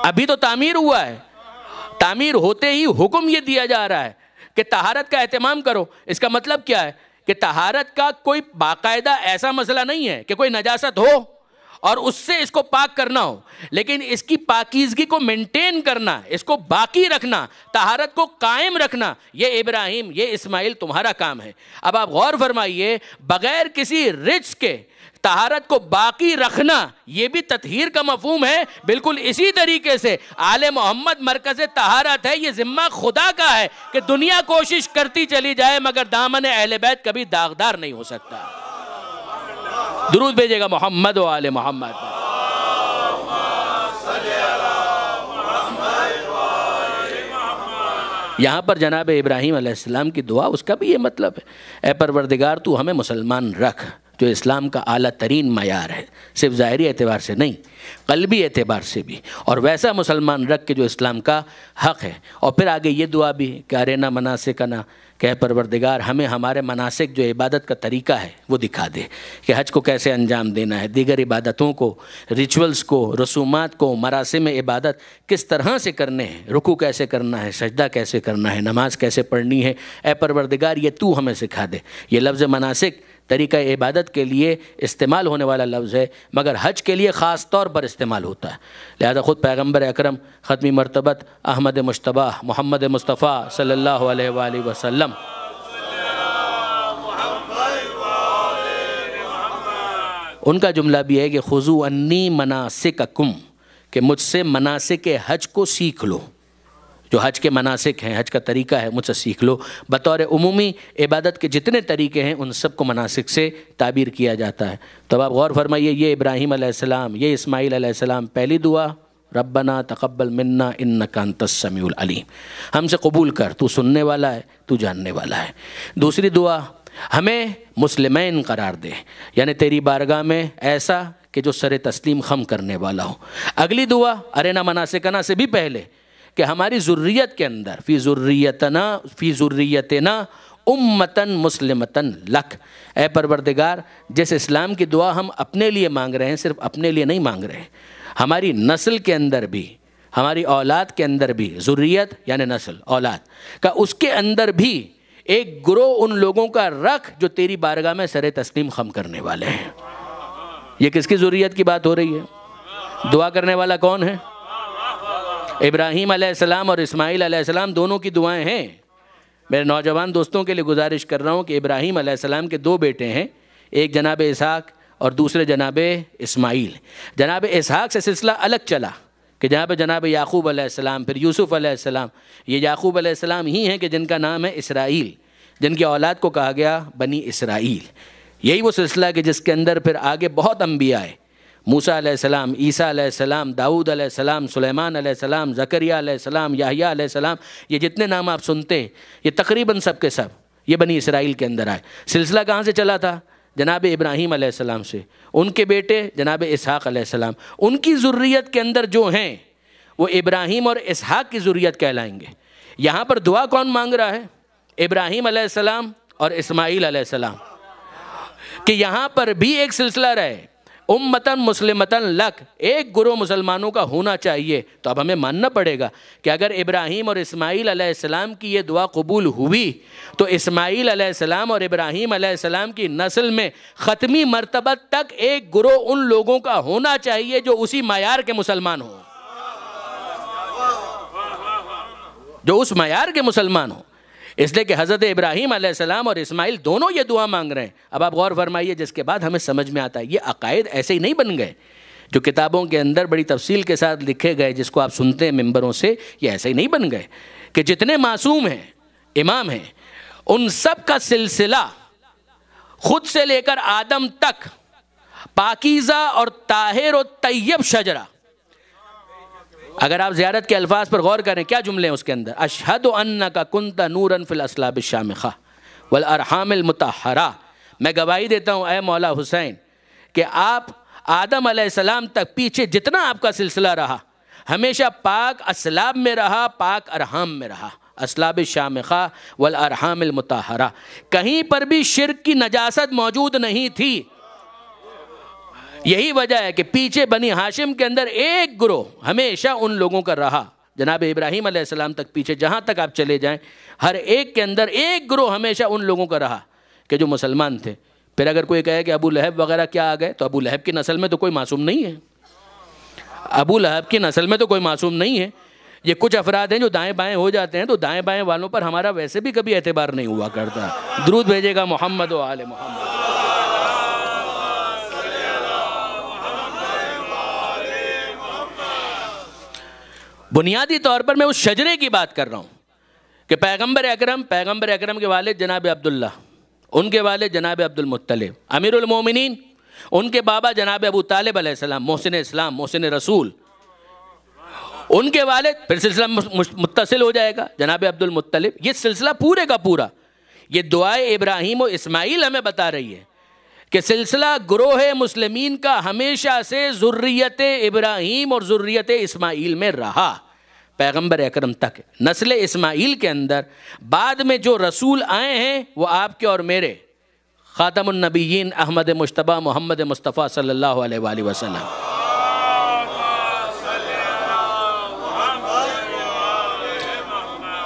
ابھی تو تعمیر ہوا ہے، تعمیر ہوتے ہی حکم یہ دیا جا رہا ہے کہ طہارت کا اہتمام کرو. اس کا مطلب کیا ہے کہ طہارت کا کوئی باقاعدہ ایسا مسئلہ نہیں ہے کہ کوئی نجاست ہو اور اس سے اس کو پاک کرنا ہو، لیکن اس کی پاکیزگی کو مینٹین کرنا، اس کو باقی رکھنا، طہارت کو قائم رکھنا، یہ ابراہیم، یہ اسماعیل تمہارا کام ہے. اب آپ غور فرمائیے، بغیر کسی رجس کے طہارت کو باقی رکھنا یہ بھی تطہیر کا مفہوم ہے. بالکل اسی طریقے سے آل محمد مرکز طہارت ہے. یہ ذمہ خدا کا ہے کہ دنیا کوشش کرتی چلی جائے مگر دامن اہل بیت کبھی داغدار نہیں ہو سکتا. درود بھیجے گا محمد و آل محمد. یہاں پر جناب ابراہیم علیہ السلام کی دعا، اس کا بھی یہ مطلب ہے، اے پروردگار تو ہمیں مسلمان رکھ جو اسلام کا اعلیٰ ترین معیار ہے، صرف ظاہری اعتبار سے نہیں، قلبی اعتبار سے بھی، اور ویسا مسلمان رکھ کے جو اسلام کا حق ہے. اور پھر آگے یہ دعا بھی کہ ارنا مناسکنا، کہ پروردگار ہمیں ہمارے مناسک جو عبادت کا طریقہ ہے وہ دکھا دے کہ حج کو کیسے انجام دینا ہے، دیگر عبادتوں کو، ریچولز کو، رسومات کو، مراسم عبادت کس طرح سے کرنے ہیں، رکوع کیسے کرنا ہے، سجدہ کیسے کرنا ہے، نماز کیسے پڑھنی ہے. اے پروردگار یہ تو ہمیں سکھا دے. یہ لفظ مناسک طریقہ عبادت کے لیے استعمال ہونے والا لفظ ہے مگر حج کے لیے خاص طور پر استعمال ہوتا ہے. لہذا خود پیغمبر اکرم ختمی مرتبت احمد مجتبی محمد مصطفیٰ صلی اللہ علیہ وآلہ وسلم ان کا جملہ بھی ہے کہ خذوا عنی مناسککم، کہ مجھ سے مناسک حج کو سیکھ لو. جو حج کے مناسک ہیں، حج کا طریقہ ہے، مجھ سے سیکھ لو. بطور عمومی عبادت کے جتنے طریقے ہیں ان سب کو مناسک سے تعبیر کیا جاتا ہے. تو آپ غور فرمائیے، یہ ابراہیم علیہ السلام، یہ اسماعیل علیہ السلام، پہلی دعا ربنا تقبل منا انک انت السمیع العلیم، ہم سے قبول کر، تو سننے والا ہے، تو جاننے والا ہے. دوسری دعا ہمیں مسلمین قرار دے، یعنی تیری بارگاہ میں ایسا کہ جو سر تسلیم خم کرنے والا ہو. اگلی دعا ارنا مناسکنا سے بھی پہلے کہ ہماری ذریت کے اندر فی ذریتنا امتن مسلمتن لک، اے پروردگار جس اسلام کی دعا ہم اپنے لیے مانگ رہے ہیں صرف اپنے لیے نہیں مانگ رہے، ہماری نسل کے اندر بھی، ہماری اولاد کے اندر بھی، ذریت یعنی نسل اولاد کا، اس کے اندر بھی ایک گروہ ان لوگوں کا رکھ جو تیری بارگاہ میں سر تسلیم خم کرنے والے ہیں. یہ کس کی ذریت کی بات ہو رہی ہے؟ دعا کرنے والا کون ہے؟ ابراہیم علیہ السلام اور اسماعیل علیہ السلام دونوں کی دعائیں ہیں. میرے نوجوان دوستوں کے لیے گزارش کر رہا ہوں کہ ابراہیم علیہ السلام کے دو بیٹے ہیں، ایک جناب اسحاق اور دوسرے جناب اسماعیل. جناب اسحاق سے سلسلہ الگ چلا کہ جہاں پہ جناب یعقوب علیہ السلام، پھر یوسف علیہ السلام. یہ یعقوب علیہ السلام ہی ہیں کہ جن کا نام ہے اسرائیل، جن کی اولاد کو کہا گیا بنی اسرائیل. یہی وہ سلسلہ کہ جس کے اندر پھر آگے بہت انبیاء آئے، موسیٰ علیہ السلام، عیسیٰ علیہ السلام، داؤد علیہ السلام، سلیمان علیہ السلام، زکریہ علیہ السلام، یحییٰ علیہ السلام. یہ جتنے نام آپ سنتے ہیں یہ تقریباً سب کے سب یہ بنی اسرائیل کے اندر آئے. سلسلہ کہاں سے چلا تھا؟ جناب ابراہیم علیہ السلام سے، ان کے بیٹے جناب اسحاق علیہ السلام، ان کی ذریت کے اندر جو ہیں وہ ابراہیم اور اسحاق کی ذریت کہلائیں گے. یہاں پر دعا کون مانگ رہا ہے؟ ابراہیم علیہ السلام اور اسماعیل علیہ السلام. کہ یہاں پر بھی ایک سلسلہ رہے، امتن مسلمتن لک، ایک گروہ مسلمانوں کا ہونا چاہیے. تو اب ہمیں ماننا پڑے گا کہ اگر ابراہیم اور اسماعیل علیہ السلام کی یہ دعا قبول ہوئی تو اسماعیل علیہ السلام اور ابراہیم علیہ السلام کی نسل میں ختمی مرتبہ تک ایک گروہ ان لوگوں کا ہونا چاہیے جو اسی معیار کے مسلمان ہوں، جو اس معیار کے مسلمان ہوں. اس لیے کہ حضرت ابراہیم علیہ السلام اور اسماعیل دونوں یہ دعا مانگ رہے ہیں. اب آپ غور فرمائیے، جس کے بعد ہمیں سمجھ میں آتا ہے یہ عقائد ایسے ہی نہیں بن گئے جو کتابوں کے اندر بڑی تفصیل کے ساتھ لکھے گئے، جس کو آپ سنتے ہیں ممبروں سے، یہ ایسے ہی نہیں بن گئے کہ جتنے معصوم ہیں، امام ہیں، ان سب کا سلسلہ خود سے لے کر آدم تک پاکیزہ اور طاہر و طیب شجرہ. اگر آپ زیارت کے الفاظ پر غور کریں، کیا جملے ہیں اس کے اندر؟ اشہد انک کنت نورا فی الاسلاب الشامخہ والارحام المطہرہ. میں گواہی دیتا ہوں اے مولا حسین کہ آپ آدم علیہ السلام تک پیچھے جتنا آپ کا سلسلہ رہا ہمیشہ پاک اسلاب میں رہا، پاک ارحام میں رہا. اسلاب الشامخہ والارحام المطہرہ، کہیں پر بھی شرک کی نجاست موجود نہیں تھی. یہی وجہ ہے کہ پیچھے بنی ہاشم کے اندر ایک گروہ ہمیشہ ان لوگوں کا رہا. جناب ابراہیم علیہ السلام تک پیچھے جہاں تک آپ چلے جائیں، ہر ایک کے اندر ایک گروہ ہمیشہ ان لوگوں کا رہا کہ جو مسلمان تھے. پھر اگر کوئی کہے کہ ابو لہب وغیرہ کیا آ گئے، تو ابو لہب کی نسل میں تو کوئی معصوم نہیں ہے. ابو لہب کی نسل میں تو کوئی معصوم نہیں ہے. یہ کچھ افراد ہیں جو دائیں بائیں ہو جاتے ہیں، تو دائیں بائیں والوں پر ہمارا ویسے بھی کبھی اعتبار نہیں ہوا کرتا. درود بھیجے گا محمد و آل محمد. بنیادی طور پر میں اس شجرے کی بات کر رہا ہوں کہ پیغمبر اکرم کے والد جناب عبداللہ، ان کے والد جناب عبد المطلب، امیر المومنین، ان کے بابا جناب ابو طالب علیہ السلام، محسن اسلام، محسن رسول، ان کے والد، پھر سلسلہ متصل ہو جائے گا جناب عبد المطلب. یہ سلسلہ پورے کا پورا، یہ دعائے ابراہیم و اسماعیل ہمیں بتا رہی ہے کہ سلسلہ گروہ مسلمین کا ہمیشہ سے ذریت ابراہیم اور ذریت اسماعیل میں رہا پیغمبر اکرم تک. نسل اسماعیل کے اندر بعد میں جو رسول آئے ہیں وہ آپ کے اور میرے خاتم النبیین احمد مجتبیٰ محمد مصطفیٰ صلی اللہ علیہ وآلہ وسلم.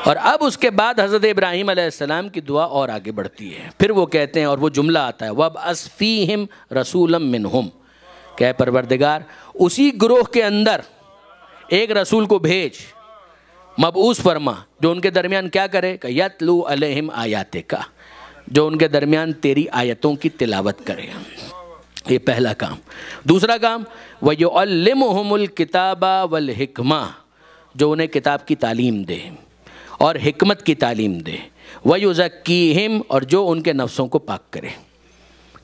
اور اب اس کے بعد حضرت ابراہیم علیہ السلام کی دعا اور آگے بڑھتی ہے. پھر وہ کہتے ہیں، اور وہ جملہ آتا ہے وَابْعَثْ فِيهِمْ رَسُولًا مِّنْهُمْ، کہ اے پروردگار اسی گروہ کے اندر ایک رسول کو بھیج، مبعوث فرما، جو ان کے درمیان کیا کرے کہ یتلو علیہم آیاتک، جو ان کے درمیان تیری آیتوں کی تلاوت کرے. یہ پہلا کام. دوسرا کام وَيُعَلِّمُهُمُ الْكِتَابَ وَالْحِكْمَةَ، جو انہیں کتاب کی تعلیم دے اور حکمت کی تعلیم دے. وَيُزَكِّيهِمْ، اور جو ان کے نفسوں کو پاک کرے.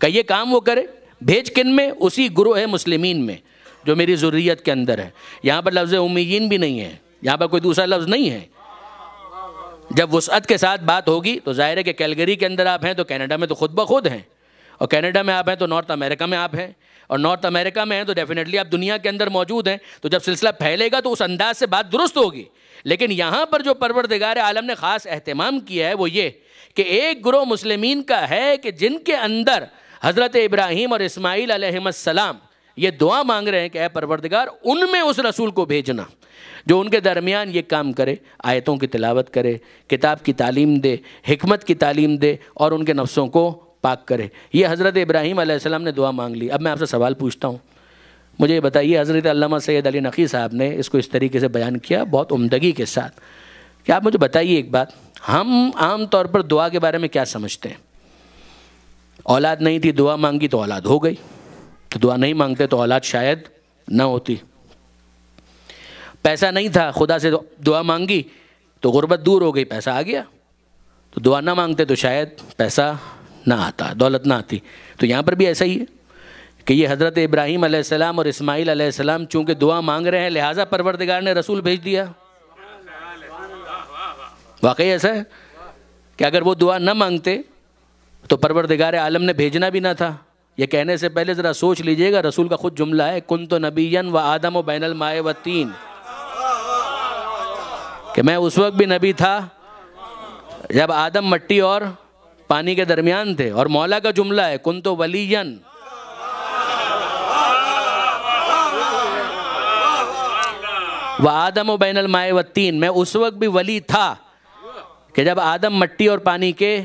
کہ یہ کام وہ کرے، بھیج کن میں؟ اسی گروہ مسلمین میں جو میری ذریت کے اندر ہے. یہاں پر لفظ امیین بھی نہیں ہے، یہاں پر کوئی دوسرا لفظ نہیں ہے. جب وسعت کے ساتھ بات ہوگی تو ظاہر ہے کہ کیلگری کے اندر آپ ہیں تو کینیڈا میں تو خود بخود ہیں، اور کینیڈا میں آپ ہیں تو نارتھ امریکہ میں آپ ہیں، اور نارتھ امریکہ میں ہیں تو ڈیفینیٹلی آپ دنیا کے اندر موجود ہیں. تو جب سلسلہ پھیلے گا تو اس انداز سے بات درست ہوگی. لیکن یہاں پر جو پروردگار عالم نے خاص اہتمام کیا ہے وہ یہ کہ ایک گروہ مسلمین کا ہے کہ جن کے اندر حضرت ابراہیم اور اسماعیل علیہم السلام یہ دعا مانگ رہے ہیں کہ اے پروردگار ان میں اس رسول کو بھیجنا جو ان کے درمیان یہ کام کرے، آیتوں کی تلاوت کرے، کتاب کی تعلیم دے، حکمت کی تعلیم دے، اور ان کے نفسوں کو پاک کرے. یہ حضرت ابراہیم علیہ السلام نے دعا مانگ لی. اب میں آپ سے سوال پوچھتا ہوں، مجھے یہ بتائیے، حضرت علامہ سید علی نقی صاحب نے اس کو اس طریقے سے بیان کیا بہت عمدگی کے ساتھ، کہ آپ مجھے بتائیے ایک بات، ہم عام طور پر دعا کے بارے میں کیا سمجھتے ہیں؟ اولاد نہیں تھی، دعا مانگی تو اولاد ہو گئی، تو دعا نہیں مانگتے تو اولاد شاید نہ ہوتی. پیسہ نہیں تھا، خدا سے دعا مانگی تو غربت دور ہو گئی، پیسہ آ گیا. تو دعا نہ مانگتے تو شاید پیسہ نہ آتا، دولت نہ آتی. تو یہاں پر بھی ایسا ہی ہے کہ یہ حضرت ابراہیم علیہ السلام اور اسماعیل علیہ السلام چونکہ دعا مانگ رہے ہیں لہٰذا پروردگار نے رسول بھیج دیا. واقعی ایسا ہے کہ اگر وہ دعا نہ مانگتے تو پروردگار عالم نے بھیجنا بھی نہ تھا. یہ کہنے سے پہلے ذرا سوچ لیجئے گا، رسول کا خود جملہ ہے کنت نبیا و آدم و بین الماء والطین، کہ میں اس وقت بھی نبی تھا جب آدم مٹی اور پانی کے درمیان تھے. اور مولا کا جملہ ہے کنت ولیا وآدم بین الماء والتین، میں اس وقت بھی ولی تھا کہ جب آدم مٹی اور پانی کے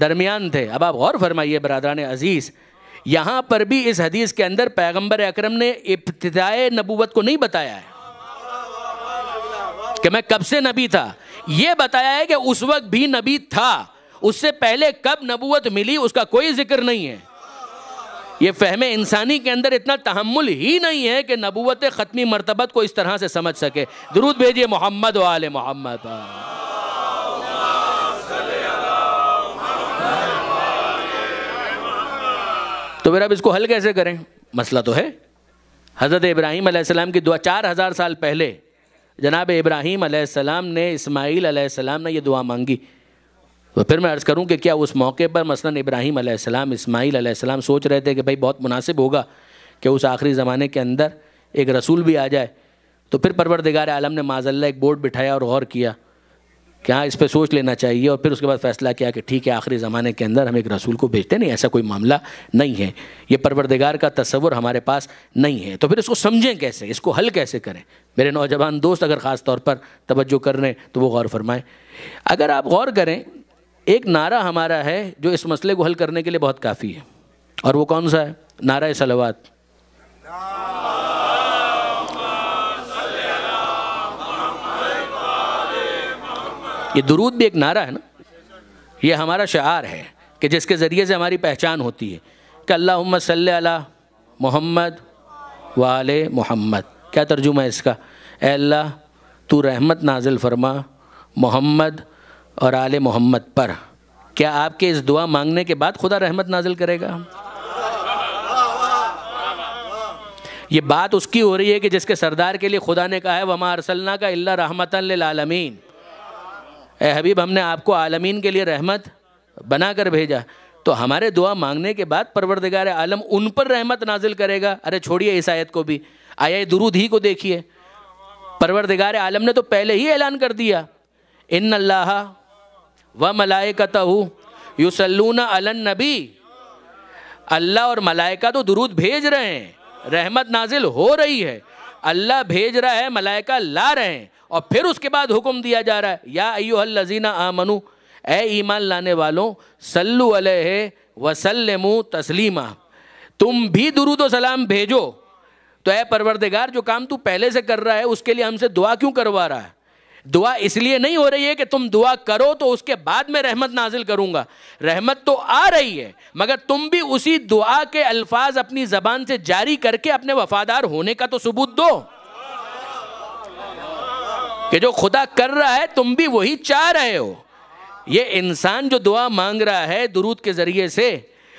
درمیان تھے۔ اب آپ غور فرمائیے برادران عزیز، یہاں پر بھی اس حدیث کے اندر پیغمبر اکرم نے ابتدائے نبوت کو نہیں بتایا ہے کہ میں کب سے نبی تھا، یہ بتایا ہے کہ اس وقت بھی نبی تھا، اس سے پہلے کب نبوت ملی اس کا کوئی ذکر نہیں ہے۔ یہ فہم انسانی کے اندر اتنا تحمل ہی نہیں ہے کہ نبوت ختمی مرتبت کو اس طرح سے سمجھ سکے۔ درود بھیجئے محمد و آل محمد۔ تو پھر اب اس کو حل کیسے کریں؟ مسئلہ تو ہے، حضرت ابراہیم علیہ السلام کی دعا 4000 سال پہلے جناب ابراہیم علیہ السلام نے اسماعیل علیہ السلام نے یہ دعا مانگی۔ تو پھر میں عرض کروں کہ کیا اس موقع پر مثلا ابراہیم علیہ السلام، اسماعیل علیہ السلام سوچ رہے تھے کہ بھائی بہت مناسب ہوگا کہ اس آخری زمانے کے اندر ایک رسول بھی آ جائے؟ تو پھر پروردگار عالم نے معاذ اللہ ایک بورڈ بٹھایا اور غور کیا کہ ہاں اس پہ سوچ لینا چاہیے، اور پھر اس کے بعد فیصلہ کیا کہ ٹھیک ہے آخری زمانے کے اندر ہم ایک رسول کو بھیجتے نہیں، ایسا کوئی معاملہ نہیں ہے، یہ پروردگار کا تصور ہمارے پاس نہیں ہے۔ تو پھر اس کو سمجھیں کیسے، اس کو حل کیسے کریں؟ میرے نوجوان دوست اگر خاص طور پر توجہ کر رہے ہیں تو وہ غور فرمائیں۔ اگر آپ غور کریں، ایک نعرہ ہمارا ہے جو اس مسئلے کو حل کرنے کے لیے بہت کافی ہے، اور وہ کون سا ہے؟ نعرہ صلوات۔ یہ درود بھی ایک نعرہ ہے نا، یہ ہمارا شعار ہے کہ جس کے ذریعے سے ہماری پہچان ہوتی ہے کہ اللہم صلی علی محمد و آل محمد۔ کیا ترجمہ ہے اس کا؟ اے اللہ تو رحمت نازل فرما محمد اور آل محمد پر۔ کیا آپ کے اس دعا مانگنے کے بعد خدا رحمت نازل کرے گا؟ یہ بات اس کی ہو رہی ہے کہ جس کے سردار کے لیے خدا نے کہا ہے وَمَا أَرْسَلْنَاكَ إِلَّا رَحْمَةً لِلْعَالَمِينَ، اے حبیب ہم نے آپ کو عالمین کے لیے رحمت بنا کر بھیجا۔ تو ہمارے دعا مانگنے کے بعد پروردگار عالم ان پر رحمت نازل کرے گا۔ ارے چھوڑیے اس آیت کو بھی، آیہ درود ہی کو دیکھیے، پروردگار عالم نے تو پہلے ہی اعلان کر دیا ان اللہ وملائکتہ یصلون علی النبی، اللہ اور ملائکہ تو درود بھیج رہے ہیں، رحمت نازل ہو رہی ہے، اللہ بھیج رہا ہے، ملائکہ لا رہے ہیں، اور پھر اس کے بعد حکم دیا جا رہا ہے یا ایھا الذین آمنو، اے ایمان لانے والوں، صلو علیہ وسلموا تسلیما، تم بھی درود و سلام بھیجو۔ تو اے پروردگار جو کام تو پہلے سے کر رہا ہے اس کے لیے ہم سے دعا کیوں کروا رہا ہے؟ دعا اس لیے نہیں ہو رہی ہے کہ تم دعا کرو تو اس کے بعد میں رحمت نازل کروں گا، رحمت تو آ رہی ہے، مگر تم بھی اسی دعا کے الفاظ اپنی زبان سے جاری کر کے اپنے وفادار ہونے کا تو ثبوت دو کہ جو خدا کر رہا ہے تم بھی وہی چاہ رہے ہو۔ یہ انسان جو دعا مانگ رہا ہے درود کے ذریعے سے،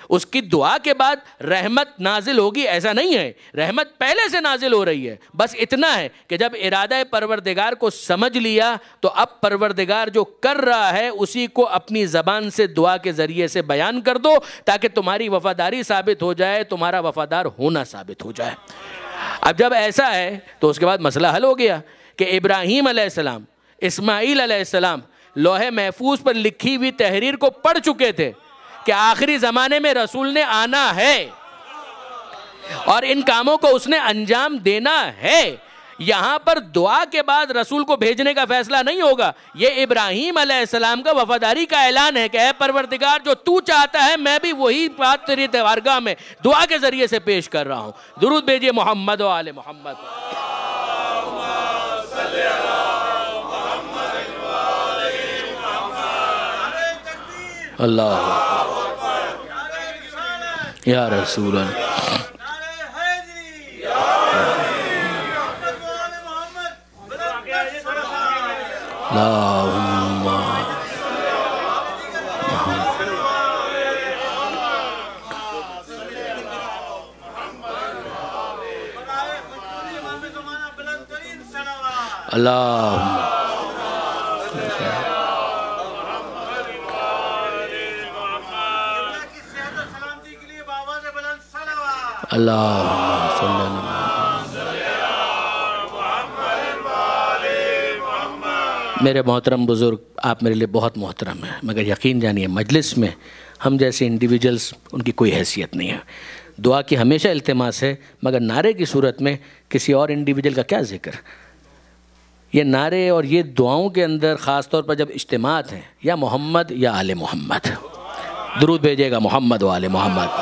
اس کی دعا کے بعد رحمت نازل ہوگی ایسا نہیں ہے، رحمت پہلے سے نازل ہو رہی ہے، بس اتنا ہے کہ جب ارادہ پروردگار کو سمجھ لیا تو اب پروردگار جو کر رہا ہے اسی کو اپنی زبان سے دعا کے ذریعے سے بیان کر دو تاکہ تمہاری وفاداری ثابت ہو جائے، تمہارا وفادار ہونا ثابت ہو جائے۔ اب جب ایسا ہے تو اس کے بعد مسئلہ حل ہو گیا کہ ابراہیم علیہ السلام، اسماعیل علیہ السلام لوح محفوظ پر لکھی ہوئی تحریر کو پڑھ چکے تھے کہ آخری زمانے میں رسول نے آنا ہے اور ان کاموں کو اس نے انجام دینا ہے۔ یہاں پر دعا کے بعد رسول کو بھیجنے کا فیصلہ نہیں ہوگا، یہ ابراہیم علیہ السلام کا وفاداری کا اعلان ہے کہ اے پروردگار جو تو چاہتا ہے میں بھی وہی بات تیری بارگاہ میں دعا کے ذریعے سے پیش کر رہا ہوں۔ درود بھیجئے محمد و آل محمد۔ اللہ یا رسول اللہ، اللہم اللہم اللہم صلی اللہ میرے محترم بزرگ، آپ میرے لیے بہت محترم ہیں، مگر یقین جانیے مجلس میں ہم جیسے انڈیویجلز ان کی کوئی حیثیت نہیں ہے۔ دعا کی ہمیشہ التماس ہے، مگر نعرے کی صورت میں کسی اور انڈیویجل کا کیا ذکر؟ یہ نعرے اور یہ دعاؤں کے اندر خاص طور پر جب اجتماعات ہیں، یا محمد یا آل محمد، درود بھیجیے گا محمد و آل محمد۔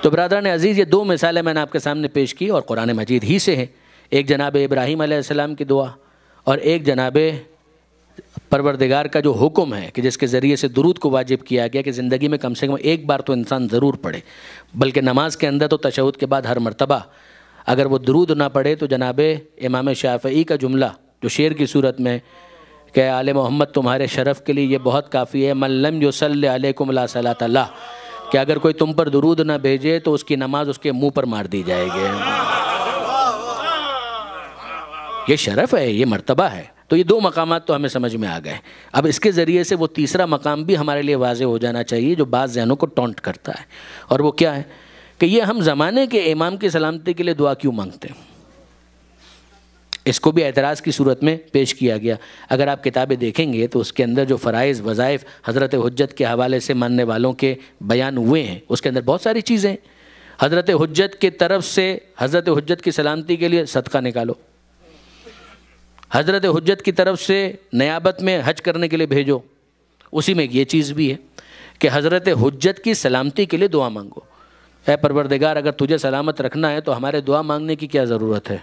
تو برادران عزیز، یہ دو مثالیں میں نے آپ کے سامنے پیش کی اور قرآن مجید ہی سے ہیں، ایک جناب ابراہیم علیہ السلام کی دعا اور ایک جناب پروردگار کا جو حکم ہے کہ جس کے ذریعے سے درود کو واجب کیا گیا کہ زندگی میں کم سے کم ایک بار تو انسان ضرور پڑھے، بلکہ نماز کے اندر تو تشہد کے بعد ہر مرتبہ اگر وہ درود نہ پڑھے تو جناب امام شافعی کا جملہ جو شعر کی صورت میں کہ آل محمد تمہارے شرف کے لیے یہ بہت کافی ہے، من لم یصلی علیکم لا صلاۃ لہ، کہ اگر کوئی تم پر درود نہ بھیجے تو اس کی نماز اس کے منہ پر مار دی جائے گی۔ یہ شرف ہے، یہ مرتبہ ہے۔ تو یہ دو مقامات تو ہمیں سمجھ میں آ گئے۔ اب اس کے ذریعے سے وہ تیسرا مقام بھی ہمارے لیے واضح ہو جانا چاہیے جو بعض ذہنوں کو ٹونٹ کرتا ہے، اور وہ کیا ہے کہ یہ ہم زمانے کے امام کی سلامتی کے لیے دعا کیوں مانگتے ہیں؟ اس کو بھی اعتراض کی صورت میں پیش کیا گیا۔ اگر آپ کتابیں دیکھیں گے تو اس کے اندر جو فرائض وظائف حضرت حجت کے حوالے سے ماننے والوں کے بیان ہوئے ہیں، اس کے اندر بہت ساری چیزیں ہیں۔ حضرت حجت کی طرف سے حضرت حجت کی سلامتی کے لیے صدقہ نکالو، حضرت حجت کی طرف سے نیابت میں حج کرنے کے لیے بھیجو، اسی میں یہ چیز بھی ہے کہ حضرت حجت کی سلامتی کے لیے دعا مانگو۔ اے پروردگار، اگر تجھے سلامت رکھنا ہے تو ہمارے دعا مانگنے کی کیا ضرورت ہے؟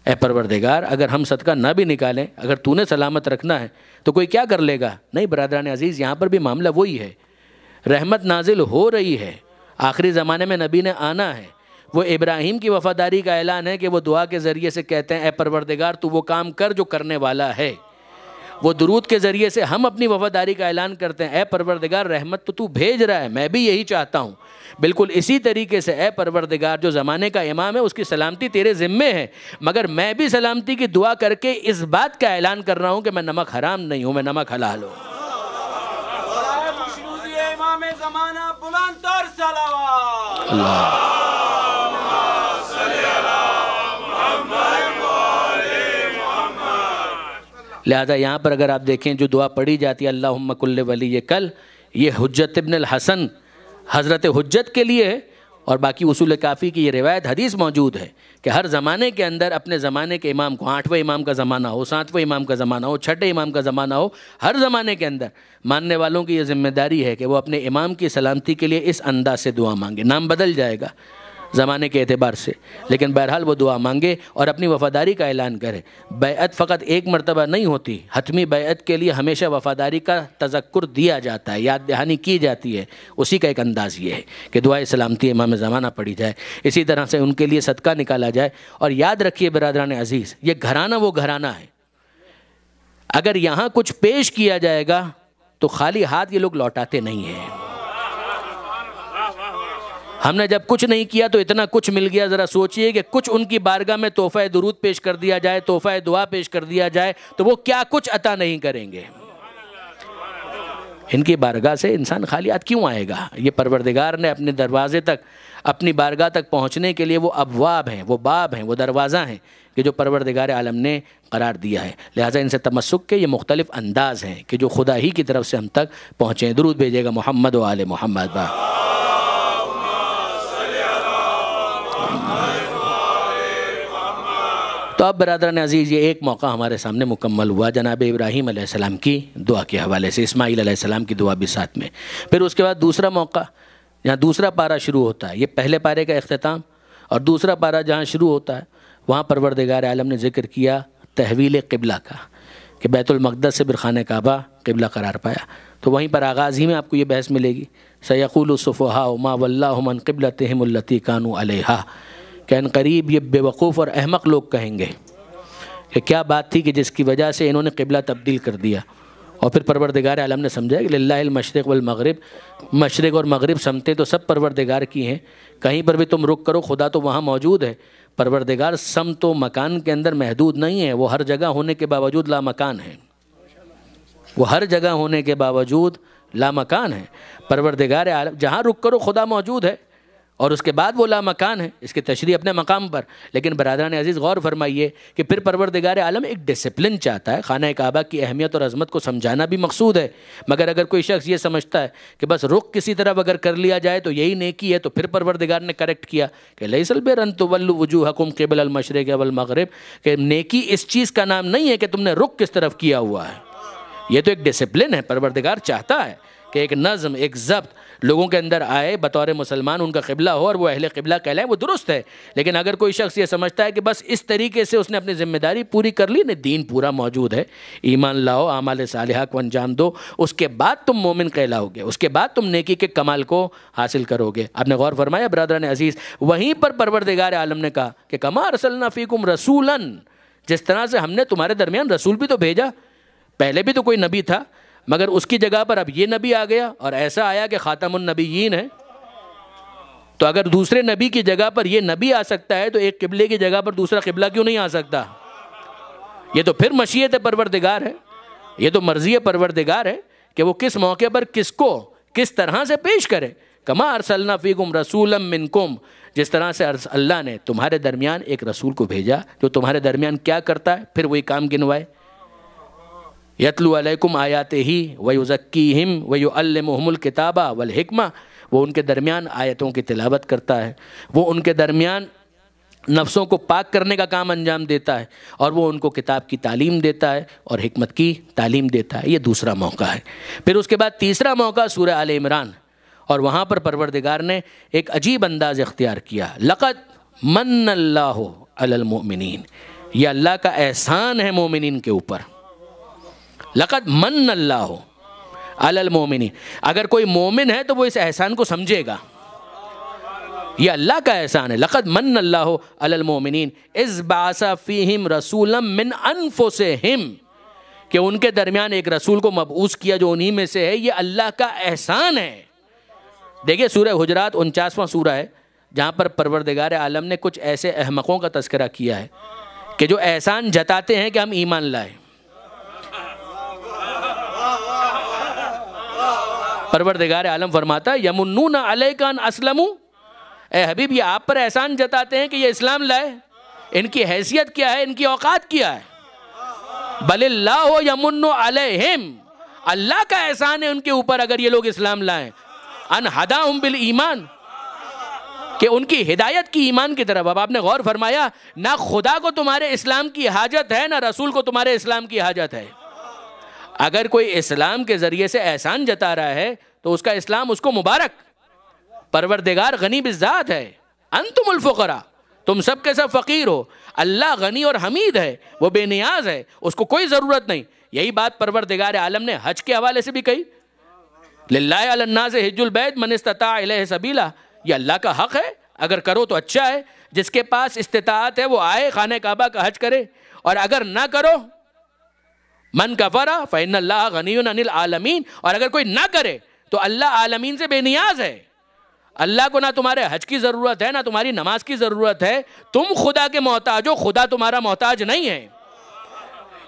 اے پروردگار، اگر ہم صدقہ نہ بھی نکالیں، اگر تو نے سلامت رکھنا ہے تو کوئی کیا کر لے گا؟ نہیں برادران عزیز، یہاں پر بھی معاملہ وہی ہے، رحمت نازل ہو رہی ہے، آخری زمانے میں نبی نے آنا ہے۔ وہ ابراہیم کی وفاداری کا اعلان ہے کہ وہ دعا کے ذریعے سے کہتے ہیں اے پروردگار تو وہ کام کر جو کرنے والا ہے۔ وہ درود کے ذریعے سے ہم اپنی وفاداری کا اعلان کرتے ہیں اے پروردگار رحمت تو بھیج رہا ہے، میں بھی یہی چاہتا ہوں۔ بالکل اسی طریقے سے اے پروردگار جو زمانے کا امام ہے اس کی سلامتی تیرے ذمے ہے، مگر میں بھی سلامتی کی دعا کر کے اس بات کا اعلان کر رہا ہوں کہ میں نمک حرام نہیں ہوں، میں نمک حلال ہوں۔ امام زمانہ بلند تر صلوات اللہ لہذا یہاں پر اگر آپ دیکھیں جو دعا پڑھی جاتی ہے اللہم کل ولی کل، یہ حجت ابن الحسن حضرت حجت کے لیے ہے، اور باقی اصول کافی کی یہ روایت حدیث موجود ہے کہ ہر زمانے کے اندر اپنے زمانے کے امام کو، 8ویں امام کا زمانہ ہو، 7ویں امام کا زمانہ ہو، 6ٹھے امام کا زمانہ ہو، ہر زمانے کے اندر ماننے والوں کی یہ ذمہ داری ہے کہ وہ اپنے امام کی سلامتی کے لیے اس انداز سے دعا مانگے۔ نام بدل جائے گا زمانے کے اعتبار سے، لیکن بہرحال وہ دعا مانگے اور اپنی وفاداری کا اعلان کرے۔ بیعت فقط ایک مرتبہ نہیں ہوتی، حتمی بیعت کے لیے ہمیشہ وفاداری کا تذکر دیا جاتا ہے، یاد دہانی کی جاتی ہے۔ اسی کا ایک انداز یہ ہے کہ دعائے سلامتی امام زمانہ پڑھی جائے، اسی طرح سے ان کے لیے صدقہ نکالا جائے۔ اور یاد رکھیے برادران عزیز، یہ گھرانہ وہ گھرانہ ہے، اگر یہاں کچھ پیش کیا جائے گا تو خالی ہاتھ یہ لوگ لوٹاتے نہیں ہیں۔ ہم نے جب کچھ نہیں کیا تو اتنا کچھ مل گیا، ذرا سوچئے کہ کچھ ان کی بارگاہ میں تحفہ درود پیش کر دیا جائے، تحفہ دعا پیش کر دیا جائے تو وہ کیا کچھ عطا نہیں کریں گے۔ ان کی بارگاہ سے انسان خالی ہاتھ کیوں آئے گا؟ یہ پروردگار نے اپنے دروازے تک، اپنی بارگاہ تک پہنچنے کے لیے وہ ابواب ہیں، وہ باب ہیں، وہ دروازہ ہیں کہ جو پروردگار عالم نے قرار دیا ہے۔ لہٰذا ان سے تمسک کے یہ مختلف انداز ہیں کہ جو خدا ہی کی طرف سے ہم تک پہنچیں۔ درود بھیجیے گا محمد و آل محمد۔ تو اب برادران عزیز یہ ایک موقع ہمارے سامنے مکمل ہوا جناب ابراہیم علیہ السلام کی دعا کے حوالے سے، اسماعیل علیہ السلام کی دعا بھی ساتھ میں۔ پھر اس کے بعد دوسرا موقع جہاں دوسرا پارہ شروع ہوتا ہے، یہ پہلے پارے کا اختتام، اور دوسرا پارہ جہاں شروع ہوتا ہے وہاں پروردگار عالم نے ذکر کیا تحویل قبلہ کا کہ بیت المقدس سے خانہ کعبہ قبلہ قرار پایا۔ تو وہیں پر آغاز ہی میں آپ کو یہ بحث ملے گی، سیقول السفہاء ما ولاھم عن قبلتہم التی کانوا علیہا، کہ ان قریب یہ بے وقوف اور احمق لوگ کہیں گے کہ کیا بات تھی کہ جس کی وجہ سے انہوں نے قبلہ تبدیل کر دیا۔ اور پھر پروردگار عالم نے سمجھا کہ للہ المشرق والمغرب، مشرق اور مغرب سمتیں تو سب پروردگار کی ہیں، کہیں پر بھی تم رک کرو خدا تو وہاں موجود ہے۔ پروردگار سمت و مکان کے اندر محدود نہیں ہے، وہ ہر جگہ ہونے کے باوجود لا مکان ہے، وہ ہر جگہ ہونے کے باوجود لا مکان ہے۔ پروردگار عالم جہاں رک کرو خدا موجود ہے، اور اس کے بعد وہ لامکان ہے، اس کی تشریح اپنے مقام پر. لیکن برادران عزیز غور فرمائیے کہ پھر پروردگار عالم ایک ڈسپلن چاہتا ہے. خانہ کعبہ کی اہمیت اور عظمت کو سمجھانا بھی مقصود ہے، مگر اگر کوئی شخص یہ سمجھتا ہے کہ بس رخ کسی طرف اگر کر لیا جائے تو یہی نیکی ہے، تو پھر پروردگار نے کریکٹ کیا کہ لیس البر ان تولوا وجوہکم قبل المشرق والمغرب، کہ نیکی اس چیز کا نام نہیں ہے کہ تم نے رخ کس طرف کیا ہوا ہے. یہ تو ایک ڈسپلن ہے. پروردگار چاہتا ہے کہ ایک نظم، ایک ضبط لوگوں کے اندر آئے، بطور مسلمان ان کا قبلہ ہو اور وہ اہل قبلہ کہلائیں، وہ درست ہے. لیکن اگر کوئی شخص یہ سمجھتا ہے کہ بس اس طریقے سے اس نے اپنی ذمہ داری پوری کر لی، نہیں، دین پورا موجود ہے. ایمان لاؤ، اعمال صالحہ کو انجام دو، اس کے بعد تم مومن کہلاؤ گے، اس کے بعد تم نیکی کے کمال کو حاصل کرو گے. آپ نے غور فرمایا برادران عزیز؟ وہیں پر پروردگار عالم نے کہا کہ کما ارسلنا فیکم رسولا، جس طرح سے ہم نے تمہارے درمیان رسول بھی تو بھیجا. پہلے بھی تو کوئی نبی تھا، مگر اس کی جگہ پر اب یہ نبی آ گیا اور ایسا آیا کہ خاتم النبیین ہے. تو اگر دوسرے نبی کی جگہ پر یہ نبی آ سکتا ہے تو ایک قبلے کی جگہ پر دوسرا قبلہ کیوں نہیں آ سکتا؟ یہ تو پھر مشیت پروردگار ہے، یہ تو مرضی پروردگار ہے کہ وہ کس موقع پر کس کو کس طرح سے پیش کرے. کما ارسلنا فیکم رسولا منکم، جس طرح سے اللہ نے تمہارے درمیان ایک رسول کو بھیجا جو تمہارے درمیان کیا کرتا ہے، پھر وہی کام گنوائے. یتلو علیکم آیاتہ ویزکیہم ویعلمہم الکتاب والحکمہ، وہ ان کے درمیان آیتوں کی تلاوت کرتا ہے، وہ ان کے درمیان نفسوں کو پاک کرنے کا کام انجام دیتا ہے، اور وہ ان کو کتاب کی تعلیم دیتا ہے اور حکمت کی تعلیم دیتا ہے. یہ دوسرا موقع ہے. پھر اس کے بعد تیسرا موقع سورہ آل عمران، اور وہاں پر پروردگار نے ایک عجیب انداز اختیار کیا. لقد من اللہ علی المؤمنین، یہ اللہ کا احسان ہے مومنین کے اوپر. لقد من اللہ علی المؤمنین، اگر کوئی مومن ہے تو وہ اس احسان کو سمجھے گا، یہ اللہ کا احسان ہے. لقد من اللہ علی المؤمنین اذ بعث فیہم رسولا من انفسہم، کہ ان کے درمیان ایک رسول کو مبعوث کیا جو انہی میں سے ہے. یہ اللہ کا احسان ہے. دیکھیے سورہ حجرات 49واں سورہ ہے، جہاں پر پروردگار عالم نے کچھ ایسے احمقوں کا تذکرہ کیا ہے کہ جو احسان جتاتے ہیں کہ ہم ایمان لائیں. پروردگار عالم فرماتا ہے یمنون علیک ان اسلموا، اے حبیب یہ آپ پر احسان جتاتے ہیں کہ یہ اسلام لائے. ان کی حیثیت کیا ہے، ان کی اوقات کیا ہے؟ بل اللہ یمن علیہم، اللہ کا احسان ہے ان کے اوپر اگر یہ لوگ اسلام لائیں. ان ہداہم بالایمان، کہ ان کی ہدایت کی ایمان کی طرف. اب آپ نے غور فرمایا، نہ خدا کو تمہارے اسلام کی حاجت ہے، نہ رسول کو تمہارے اسلام کی حاجت ہے. اگر کوئی اسلام کے ذریعے سے احسان جتا رہا ہے تو اس کا اسلام اس کو مبارک. پروردگار غنی بالذات ہے. انتم الفقراء، تم سب کے سب فقیر ہو. اللہ غنی اور حمید ہے، وہ بے نیاز ہے، اس کو کوئی ضرورت نہیں. یہی بات پروردگار عالم نے حج کے حوالے سے بھی کہی. للہ علی الناس حج البیت من استطاع الیہ سبیلا، یہ اللہ کا حق ہے، اگر کرو تو اچھا ہے. جس کے پاس استطاعت ہے وہ آئے خانہ کعبہ کا حج کرے، اور اگر نہ کرو من کفر فإن اللہ غنی عن العالمین، اور اگر کوئی نہ کرے تو اللہ عالمین سے بے نیاز ہے. اللہ کو نہ تمہارے حج کی ضرورت ہے، نہ تمہاری نماز کی ضرورت ہے. تم خدا کے محتاج ہو، خدا تمہارا محتاج نہیں ہے.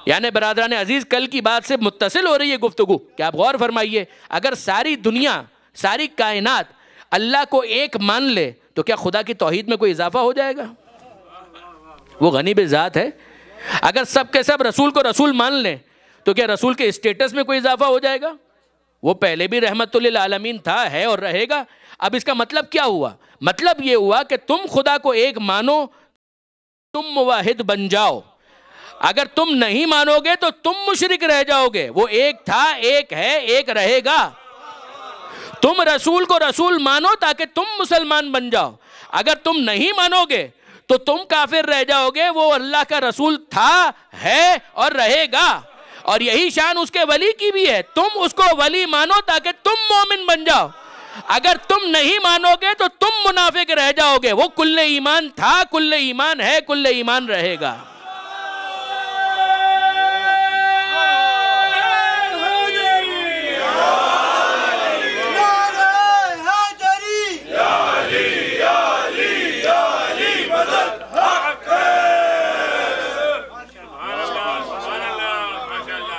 یعنی برادران عزیز کل کی بات سے متصل ہو رہی ہے گفتگو کہ آپ غور فرمائیے، اگر ساری دنیا ساری کائنات اللہ کو ایک مان لے تو کیا خدا کی توحید میں کوئی اضافہ ہو جائے گا؟ وہ غنی بذات ہے. اگر سب کے سب رسول کو رسول مان لیں تو کیا رسول کے اسٹیٹس میں کوئی اضافہ ہو جائے گا؟ وہ پہلے بھی رحمت للعالمین تھا، ہے اور رہے گا. اب اس کا مطلب کیا ہوا؟ مطلب یہ ہوا کہ تم خدا کو ایک مانو، تم موحد بن جاؤ. اگر تم نہیں مانو گے تو تم مشرک رہ جاؤ گے. وہ ایک تھا، ایک ہے، ایک رہے گا. تم رسول کو رسول مانو تاکہ تم مسلمان بن جاؤ. اگر تم نہیں مانو گے تو تم کافر رہ جاؤ گے. وہ اللہ کا رسول تھا، ہے اور رہے گا. اور یہی شان اس کے ولی کی بھی ہے. تم اس کو ولی مانو تاکہ تم مومن بن جاؤ. اگر تم نہیں مانو گے تو تم منافق رہ جاؤ گے. وہ کل ایمان تھا، کل ایمان ہے، کل ایمان رہے گا.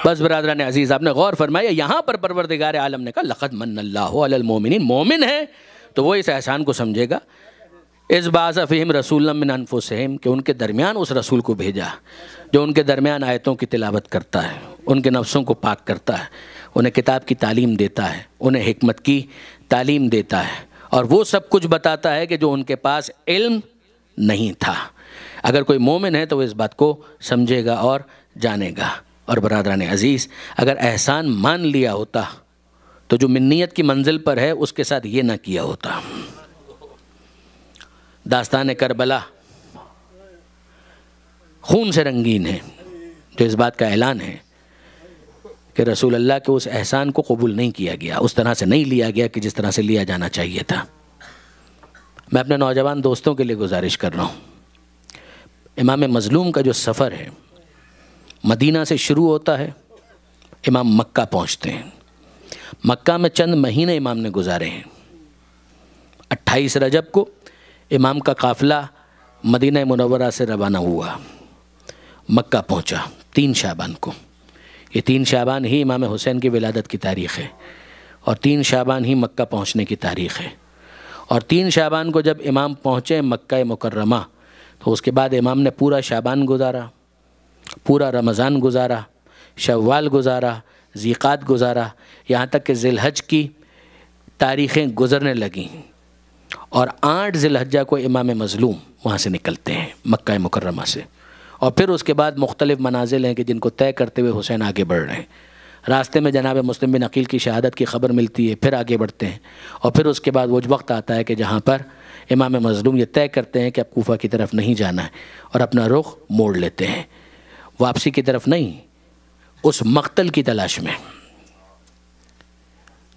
بس برادران عزیز آپ نے غور فرمایا، یہاں پر پروردگار عالم نے کہا لقد من اللہ علی المؤمنین، مومن ہے تو وہ اس احسان کو سمجھے گا. اذ بعث فیہم رسولا من انفسہم، کہ ان کے درمیان اس رسول کو بھیجا جو ان کے درمیان آیتوں کی تلاوت کرتا ہے، ان کے نفسوں کو پاک کرتا ہے، انہیں کتاب کی تعلیم دیتا ہے، انہیں حکمت کی تعلیم دیتا ہے، اور وہ سب کچھ بتاتا ہے کہ جو ان کے پاس علم نہیں تھا. اگر کوئی مومن ہے تو وہ اس بات کو سمجھے گا اور جانے گا. اور برادران عزیز، اگر احسان مان لیا ہوتا تو جو منیت کی منزل پر ہے اس کے ساتھ یہ نہ کیا ہوتا. داستان کربلا خون سے رنگین ہے، جو اس بات کا اعلان ہے کہ رسول اللہ کے اس احسان کو قبول نہیں کیا گیا، اس طرح سے نہیں لیا گیا کہ جس طرح سے لیا جانا چاہیے تھا. میں اپنے نوجوان دوستوں کے لیے گزارش کر رہا ہوں، امام مظلوم کا جو سفر ہے مدینہ سے شروع ہوتا ہے، امام مکہ پہنچتے ہیں. مکہ میں چند مہینے امام نے گزارے ہیں. 28 رجب کو امام کا قافلہ مدینہ منورہ سے روانہ ہوا، مکہ پہنچا 3 شعبان کو. یہ 3 شعبان ہی امام حسین کی ولادت کی تاریخ ہے، اور 3 شعبان ہی مکہ پہنچنے کی تاریخ ہے. اور 3 شعبان کو جب امام پہنچے مکہ مکرمہ تو اس کے بعد امام نے پورا شعبان گزارا، پورا رمضان گزارا، شوال گزارا، ذیقعد گزارا، یہاں تک کہ ذی الحج کی تاریخیں گزرنے لگیں. اور 8 ذی الحجہ کو امام مظلوم وہاں سے نکلتے ہیں مکہ مکرمہ سے. اور پھر اس کے بعد مختلف منازل ہیں کہ جن کو طے کرتے ہوئے حسین آگے بڑھ رہے ہیں. راستے میں جناب مسلم بن عقیل کی شہادت کی خبر ملتی ہے، پھر آگے بڑھتے ہیں. اور پھر اس کے بعد وہ وقت آتا ہے کہ جہاں پر امام مظلوم یہ طے کرتے ہیں کہ اب کوفہ کی طرف نہیں جانا ہے، اور اپنا رخ موڑ لیتے ہیں، واپسی کی طرف نہیں، اس مقتل کی تلاش میں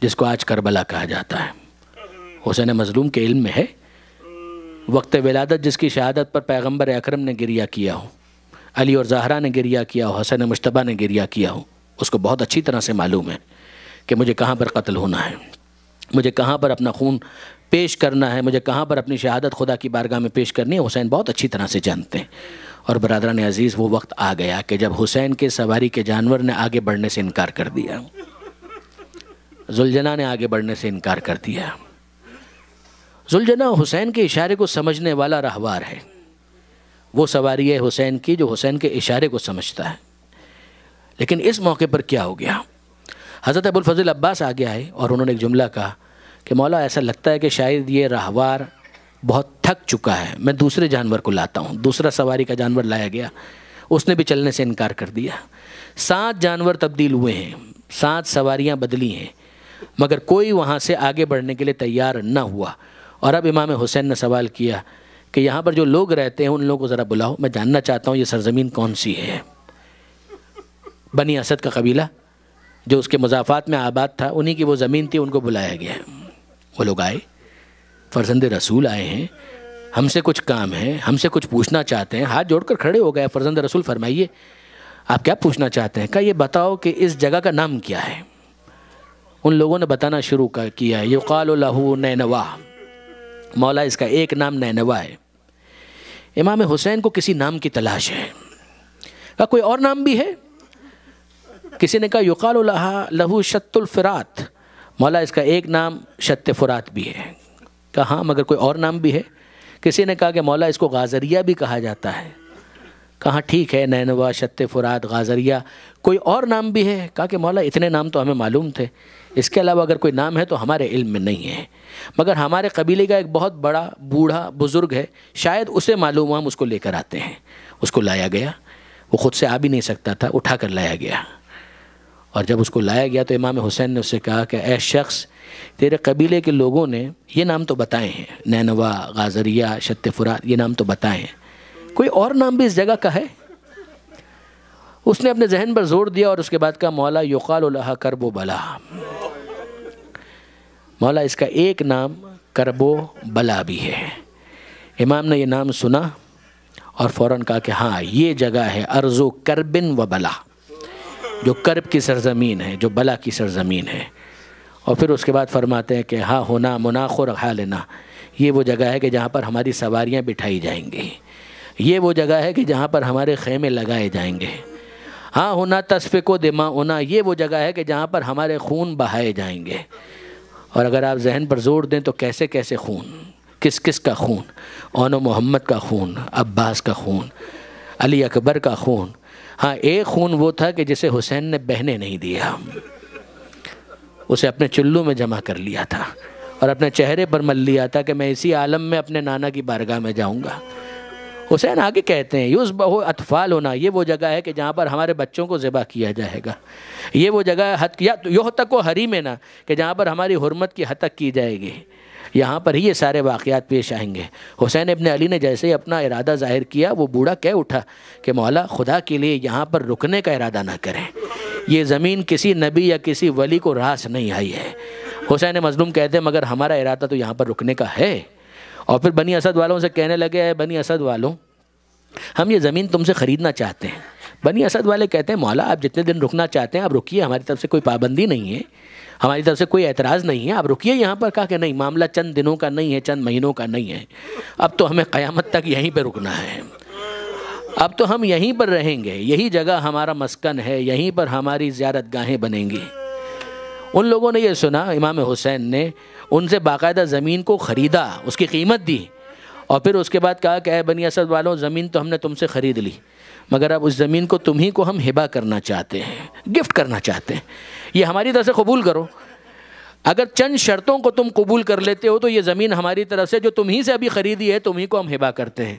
جس کو آج کربلا کہا جاتا ہے. حسین مظلوم کے علم میں ہے وقت ولادت جس کی شہادت پر پیغمبر اکرم نے گریہ کیا ہو، علی اور زہرا نے گریہ کیا ہو، حسن مجتبیٰ نے گریہ کیا ہو، اس کو بہت اچھی طرح سے معلوم ہے کہ مجھے کہاں پر قتل ہونا ہے، مجھے کہاں پر اپنا خون پیش کرنا ہے، مجھے کہاں پر اپنی شہادت خدا کی بارگاہ میں پیش کرنی ہے. حسین بہت اچھی طرح سے جانتے ہیں. اور برادران عزیز، وہ وقت آ گیا کہ جب حسین کے سواری کے جانور نے آگے بڑھنے سے انکار کر دیا، ذوالجناح نے آگے بڑھنے سے انکار کر دیا. ذوالجناح حسین کے اشارے کو سمجھنے والا راہوار ہے، وہ سواری ہے حسین کی جو حسین کے اشارے کو سمجھتا ہے. لیکن اس موقع پر کیا ہو گیا؟ حضرت ابوالفضل عباس آگے آئے اور انہوں نے ایک جملہ کہا کہ مولا ایسا لگتا ہے کہ شاید یہ راہوار بہت تھک چکا ہے، میں دوسرے جانور کو لاتا ہوں. دوسرا سواری کا جانور لایا گیا، اس نے بھی چلنے سے انکار کر دیا. 7 جانور تبدیل ہوئے ہیں، 7 سواریاں بدلی ہیں، مگر کوئی وہاں سے آگے بڑھنے کے لیے تیار نہ ہوا. اور اب امام حسین نے سوال کیا کہ یہاں پر جو لوگ رہتے ہیں ان لوگوں کو ذرا بلاؤ، میں جاننا چاہتا ہوں یہ سرزمین کون سی ہے. بنی اسد کا قبیلہ جو اس کے مضافات میں آباد تھا، انہی کی وہ زمین تھی، ان کو بلایا گیا. وہ لوگ آئے، فرزند رسول آئے ہیں، ہم سے کچھ کام ہے، ہم سے کچھ پوچھنا چاہتے ہیں. ہاتھ جوڑ کر کھڑے ہو گئے. فرزند رسول فرمائیے آپ کیا پوچھنا چاہتے ہیں؟ کہا یہ بتاؤ کہ اس جگہ کا نام کیا ہے. ان لوگوں نے بتانا شروع کیا ہے. یقال لہ نینوا، مولا اس کا ایک نام نینوا ہے. امام حسین کو کسی نام کی تلاش ہے. کہا کوئی اور نام بھی ہے؟ کسی نے کہا یقال لہ شط الفرات، مولا اس کا ایک نام شط فرات بھی ہے. کہا ہاں مگر کوئی اور نام بھی ہے؟ کسی نے کہا کہ مولا اس کو غازریہ بھی کہا جاتا ہے. کہا ٹھیک ہے، نینوا، شط فرات، غازریہ، کوئی اور نام بھی ہے؟ کہا کہ مولا اتنے نام تو ہمیں معلوم تھے، اس کے علاوہ اگر کوئی نام ہے تو ہمارے علم میں نہیں ہے، مگر ہمارے قبیلے کا ایک بہت بڑا بوڑھا بزرگ ہے، شاید اسے معلوم ہو، ہم اس کو لے کر آتے ہیں. اس کو لایا گیا. وہ خود سے آ بھی نہیں سکتا تھا، اٹھا کر لایا گیا. اور جب اس کو لایا گیا تو امام حسین نے اس سے کہا کہ اے شخص، تیرے قبیلے کے لوگوں نے یہ نام تو بتائے ہیں، نینوا، غازریہ، شط فرات، یہ نام تو بتائے ہیں، کوئی اور نام بھی اس جگہ کا ہے؟ اس نے اپنے ذہن پر زور دیا اور اس کے بعد کہا مولا یقال لہا کرب و بلا، مولا اس کا ایک نام کرب و بلا بھی ہے. امام نے یہ نام سنا اور فوراً کہا کہ ہاں یہ جگہ ہے ارض و کربن و بلا، جو کرب کی سرزمین ہے، جو بلا کی سرزمین ہے. اور پھر اس کے بعد فرماتے ہیں کہ ہاں ہونا مناخر حالنا، یہ وہ جگہ ہے کہ جہاں پر ہماری سواریاں بٹھائی جائیں گی، یہ وہ جگہ ہے کہ جہاں پر ہمارے خیمے لگائے جائیں گے. ہاں ہونا تصفق و دماؤنا، یہ وہ جگہ ہے کہ جہاں پر ہمارے خون بہائے جائیں گے. اور اگر آپ ذہن پر زور دیں تو کیسے کیسے خون، کس کس کا خون، اون و محمد کا خون، عباس کا خون، علی اکبر کا خون۔ ہاں ایک خون وہ تھا کہ جسے حسین نے بہنے نہیں دیا، اسے اپنے چلو میں جمع کر لیا تھا اور اپنے چہرے پر مل لیا تھا کہ میں اسی عالم میں اپنے نانا کی بارگاہ میں جاؤں گا۔ حسین آگے کہتے ہیں یذبح اطفال ہونا، یہ وہ جگہ ہے کہ جہاں پر ہمارے بچوں کو ذبح کیا جائے گا، یہ وہ جگہ ہے یحتق حریمنا کہ جہاں پر ہماری حرمت کی ہتک کی جائے گی، یہاں پر ہی یہ سارے واقعات پیش آئیں گے۔ حسین ابن علی نے جیسے ہی اپنا ارادہ ظاہر کیا، وہ بوڑھا کہہ اٹھا کہ مولا خدا کے لیے یہاں پر رکنے کا ارادہ نہ کریں، یہ زمین کسی نبی یا کسی ولی کو راس نہیں آئی ہے۔ حسین مظلوم کہتے ہیں مگر ہمارا ارادہ تو یہاں پر رکنے کا ہے۔ اور پھر بنی اسد والوں سے کہنے لگے اے بنی اسد والوں، ہم یہ زمین تم سے خریدنا چاہتے ہیں۔ بنی اسد والے کہتے ہیں مولا آپ جتنے دن رکنا چاہتے ہیں آپ رکیے، ہماری طرف سے کوئی پابندی نہیں ہے، ہماری طرف سے کوئی اعتراض نہیں ہے، آپ رکیے یہاں پر۔ کہا کہ نہیں، معاملہ چند دنوں کا نہیں ہے، چند مہینوں کا نہیں ہے، اب تو ہمیں قیامت تک یہیں پہ رکنا ہے، اب تو ہم یہیں پر رہیں گے، یہی جگہ ہمارا مسکن ہے، یہیں پر ہماری زیارت گاہیں بنیں گی۔ ان لوگوں نے یہ سنا، امام حسین نے ان سے باقاعدہ زمین کو خریدا، اس کی قیمت دی، اور پھر اس کے بعد کہا کہ اے بنی اسد والوں، زمین تو ہم نے تم سے خرید لی، مگر اب اس زمین کو تمہیں کو ہم ہبہ کرنا چاہتے ہیں، گفٹ کرنا چاہتے ہیں، یہ ہماری طرف سے قبول کرو۔ اگر چند شرطوں کو تم قبول کر لیتے ہو تو یہ زمین ہماری طرف سے جو تمہیں سے ابھی خریدی ہے تمہیں کو ہم ہبہ کرتے ہیں۔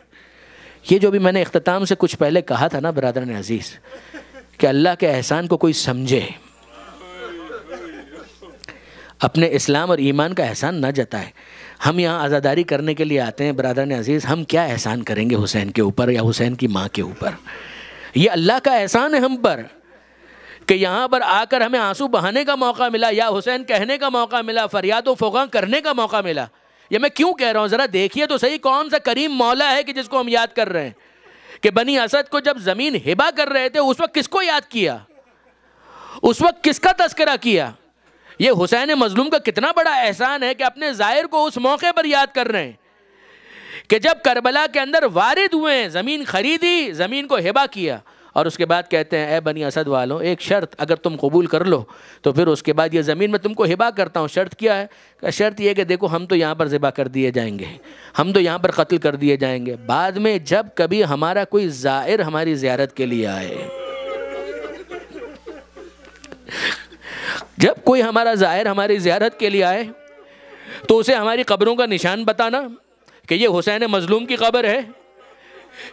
یہ جو بھی میں نے اختتام سے کچھ پہلے کہا تھا نا برادران عزیز، کہ اللہ کے احسان کو کوئی سمجھے، اپنے اسلام اور ایمان کا احسان نہ جتائے۔ ہم یہاں عزاداری کرنے کے لیے آتے ہیں برادران عزیز، ہم کیا احسان کریں گے حسین کے اوپر یا حسین کی ماں کے اوپر؟ یہ اللہ کا احسان ہے ہم پر کہ یہاں پر آ کر ہمیں آنسو بہانے کا موقع ملا، یا حسین کہنے کا موقع ملا، فریاد و فغاں کرنے کا موقع ملا۔ یہ میں کیوں کہہ رہا ہوں؟ ذرا دیکھیے تو صحیح کون سا کریم مولا ہے کہ جس کو ہم یاد کر رہے ہیں۔ کہ بنی اسد کو جب زمین ہبہ کر رہے تھے اس وقت کس کو یاد کیا؟ اس وقت کس کا تذکرہ کیا؟ یہ حسین مظلوم کا کتنا بڑا احسان ہے کہ اپنے زائر کو اس موقع پر یاد کر رہے ہیں کہ جب کربلا کے اندر وارد ہوئے ہیں، زمین خریدی، زمین کو ہبہ کیا، اور اس کے بعد کہتے ہیں اے بنی اسد والوں، ایک شرط اگر تم قبول کر لو تو پھر اس کے بعد یہ زمین میں تم کو ہبہ کرتا ہوں۔ شرط کیا ہے؟ کہ شرط یہ کہ دیکھو ہم تو یہاں پر ذبح کر دیے جائیں گے، ہم تو یہاں پر قتل کر دیے جائیں گے، بعد میں جب کبھی ہمارا کوئی زائر ہماری زیارت کے لیے آئے، جب کوئی ہمارا زائر ہماری زیارت کے لیے آئے تو اسے ہماری قبروں کا نشان بتانا کہ یہ حسین مظلوم کی قبر ہے،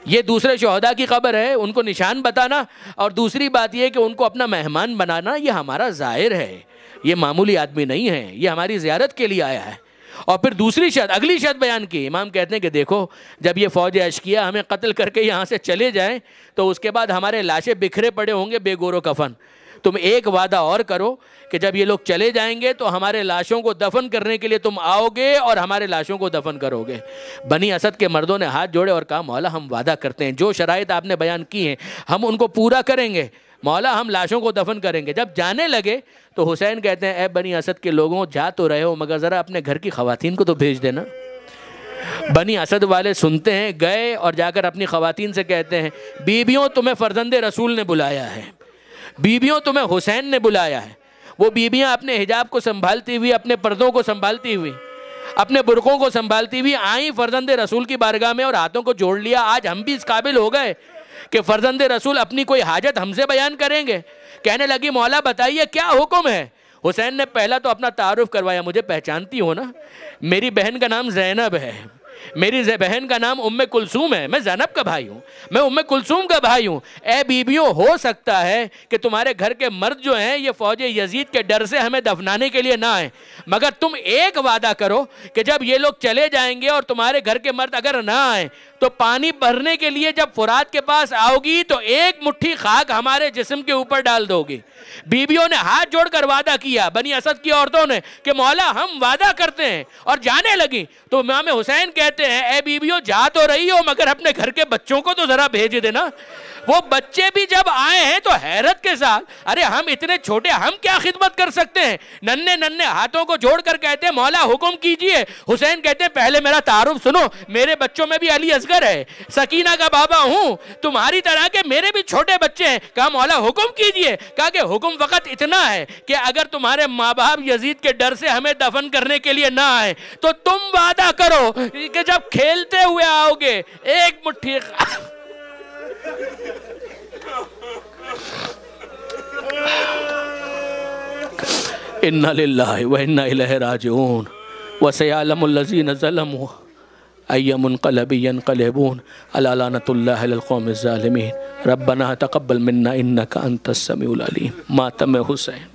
یہ دوسرے شہداء کی قبر ہے، ان کو نشان بتانا، اور دوسری بات یہ کہ ان کو اپنا مہمان بنانا، یہ ہمارا زائر ہے، یہ معمولی آدمی نہیں ہے، یہ ہماری زیارت کے لیے آیا ہے۔ اور پھر دوسری شرط، اگلی شرط بیان کی، امام کہتے ہیں کہ دیکھو جب یہ فوج اشکیہ ہمیں قتل کر کے یہاں سے چلے جائیں تو اس کے بعد ہمارے لاشیں بکھرے پڑے ہوں گے بے گور و کفن، تم ایک وعدہ اور کرو کہ جب یہ لوگ چلے جائیں گے تو ہمارے لاشوں کو دفن کرنے کے لیے تم آؤ گے اور ہمارے لاشوں کو دفن کرو گے۔ بنی اسد کے مردوں نے ہاتھ جوڑے اور کہا مولا ہم وعدہ کرتے ہیں، جو شرائط آپ نے بیان کی ہیں ہم ان کو پورا کریں گے، مولا ہم لاشوں کو دفن کریں گے۔ جب جانے لگے تو حسین کہتے ہیں اے بنی اسد کے لوگوں، جا تو رہے ہو مگر ذرا اپنے گھر کی خواتین کو تو بھیج دینا۔ بنی اسد والے سنتے ہیں، گئے اور جا کر اپنی خواتین سے کہتے ہیں بیبیوں تمہیں فرزند رسول نے بلایا ہے، بیبیوں تمہیں حسین نے بلایا ہے۔ وہ بیبیاں اپنے حجاب کو سنبھالتی ہوئی، اپنے پردوں کو سنبھالتی ہوئی، اپنے برقعوں کو سنبھالتی ہوئی آئیں فرزند رسول کی بارگاہ میں اور ہاتھوں کو جوڑ لیا۔ آج ہم بھی اس قابل ہو گئے کہ فرزند رسول اپنی کوئی حاجت ہم سے بیان کریں گے۔ کہنے لگی مولا بتائیے کیا حکم ہے؟ حسین نے پہلا تو اپنا تعارف کروایا، مجھے پہچانتی ہو نا، میری بہن کا نام زینب ہے، میری بہن کا نام ام کلثوم ہے، میں زینب کا بھائی ہوں، میں ام کلثوم کا بھائی ہوں۔ اے بیبیوں، ہو سکتا ہے کہ تمہارے گھر کے مرد جو ہیں یہ فوج یزید کے ڈر سے ہمیں دفنانے کے لیے نہ آئیں، مگر تم ایک وعدہ کرو کہ جب یہ لوگ چلے جائیں گے اور تمہارے گھر کے مرد اگر نہ آئیں تو پانی بھرنے کے لیے جب فرات کے پاس آؤ گی تو ایک مٹھی خاک ہمارے جسم کے اوپر ڈال دو گی۔ بیبیوں نے ہاتھ جوڑ کر وعدہ کیا، بنی اسد کی عورتوں نے، کہ مولا ہم وعدہ کرتے ہیں، اور جانے لگی تو امام حسین کہتے ہیں اے بیبیوں جا تو رہی ہو مگر اپنے گھر کے بچوں کو تو ذرا بھیج دینا۔ وہ بچے بھی جب آئے ہیں تو حیرت کے ساتھ، ارے ہم اتنے چھوٹے، ہم کیا خدمت کر سکتے ہیں؟ ننھے ننھے ہاتھوں کو جوڑ کر کہتے ہیں مولا حکم کیجئے۔ حسین کہتے ہیں پہلے میرا تعارف سنو، میرے بچوں میں بھی علی اصغر ہے، سکینہ کا بابا ہوں، تمہاری طرح کے میرے بھی چھوٹے بچے ہے؟ کہا مولا حکم کیجئے۔ کہا کہ حکم فقط اتنا ہے کہ اگر تمہارے ماں باپ یزید کے ڈر سے ہمیں دفن کرنے کے لیے نہ آئے تو تم وعدہ کرو کہ جب کھیلتے ہوئے آؤ گے ایک مٹھی اِنَّا لِلَّهِ وَإِنَّا إِلَيْهِ رَاجِعُونَ وَسَيَعْلَمُ الَّذِينَ ظَلَمُوا أَيَّ مُنْقَلَبٍ يَنْقَلِبُونَ أَلَا لَعْنَةُ اللَّهِ عَلَى الْقَوْمِ الظَّالِمِينَ رَبَّنَا تَقَبَّلْ مِنَّا إِنَّكَ أَنْتَ السَّمِيعُ الْعَلِيمُ ماتم حسین۔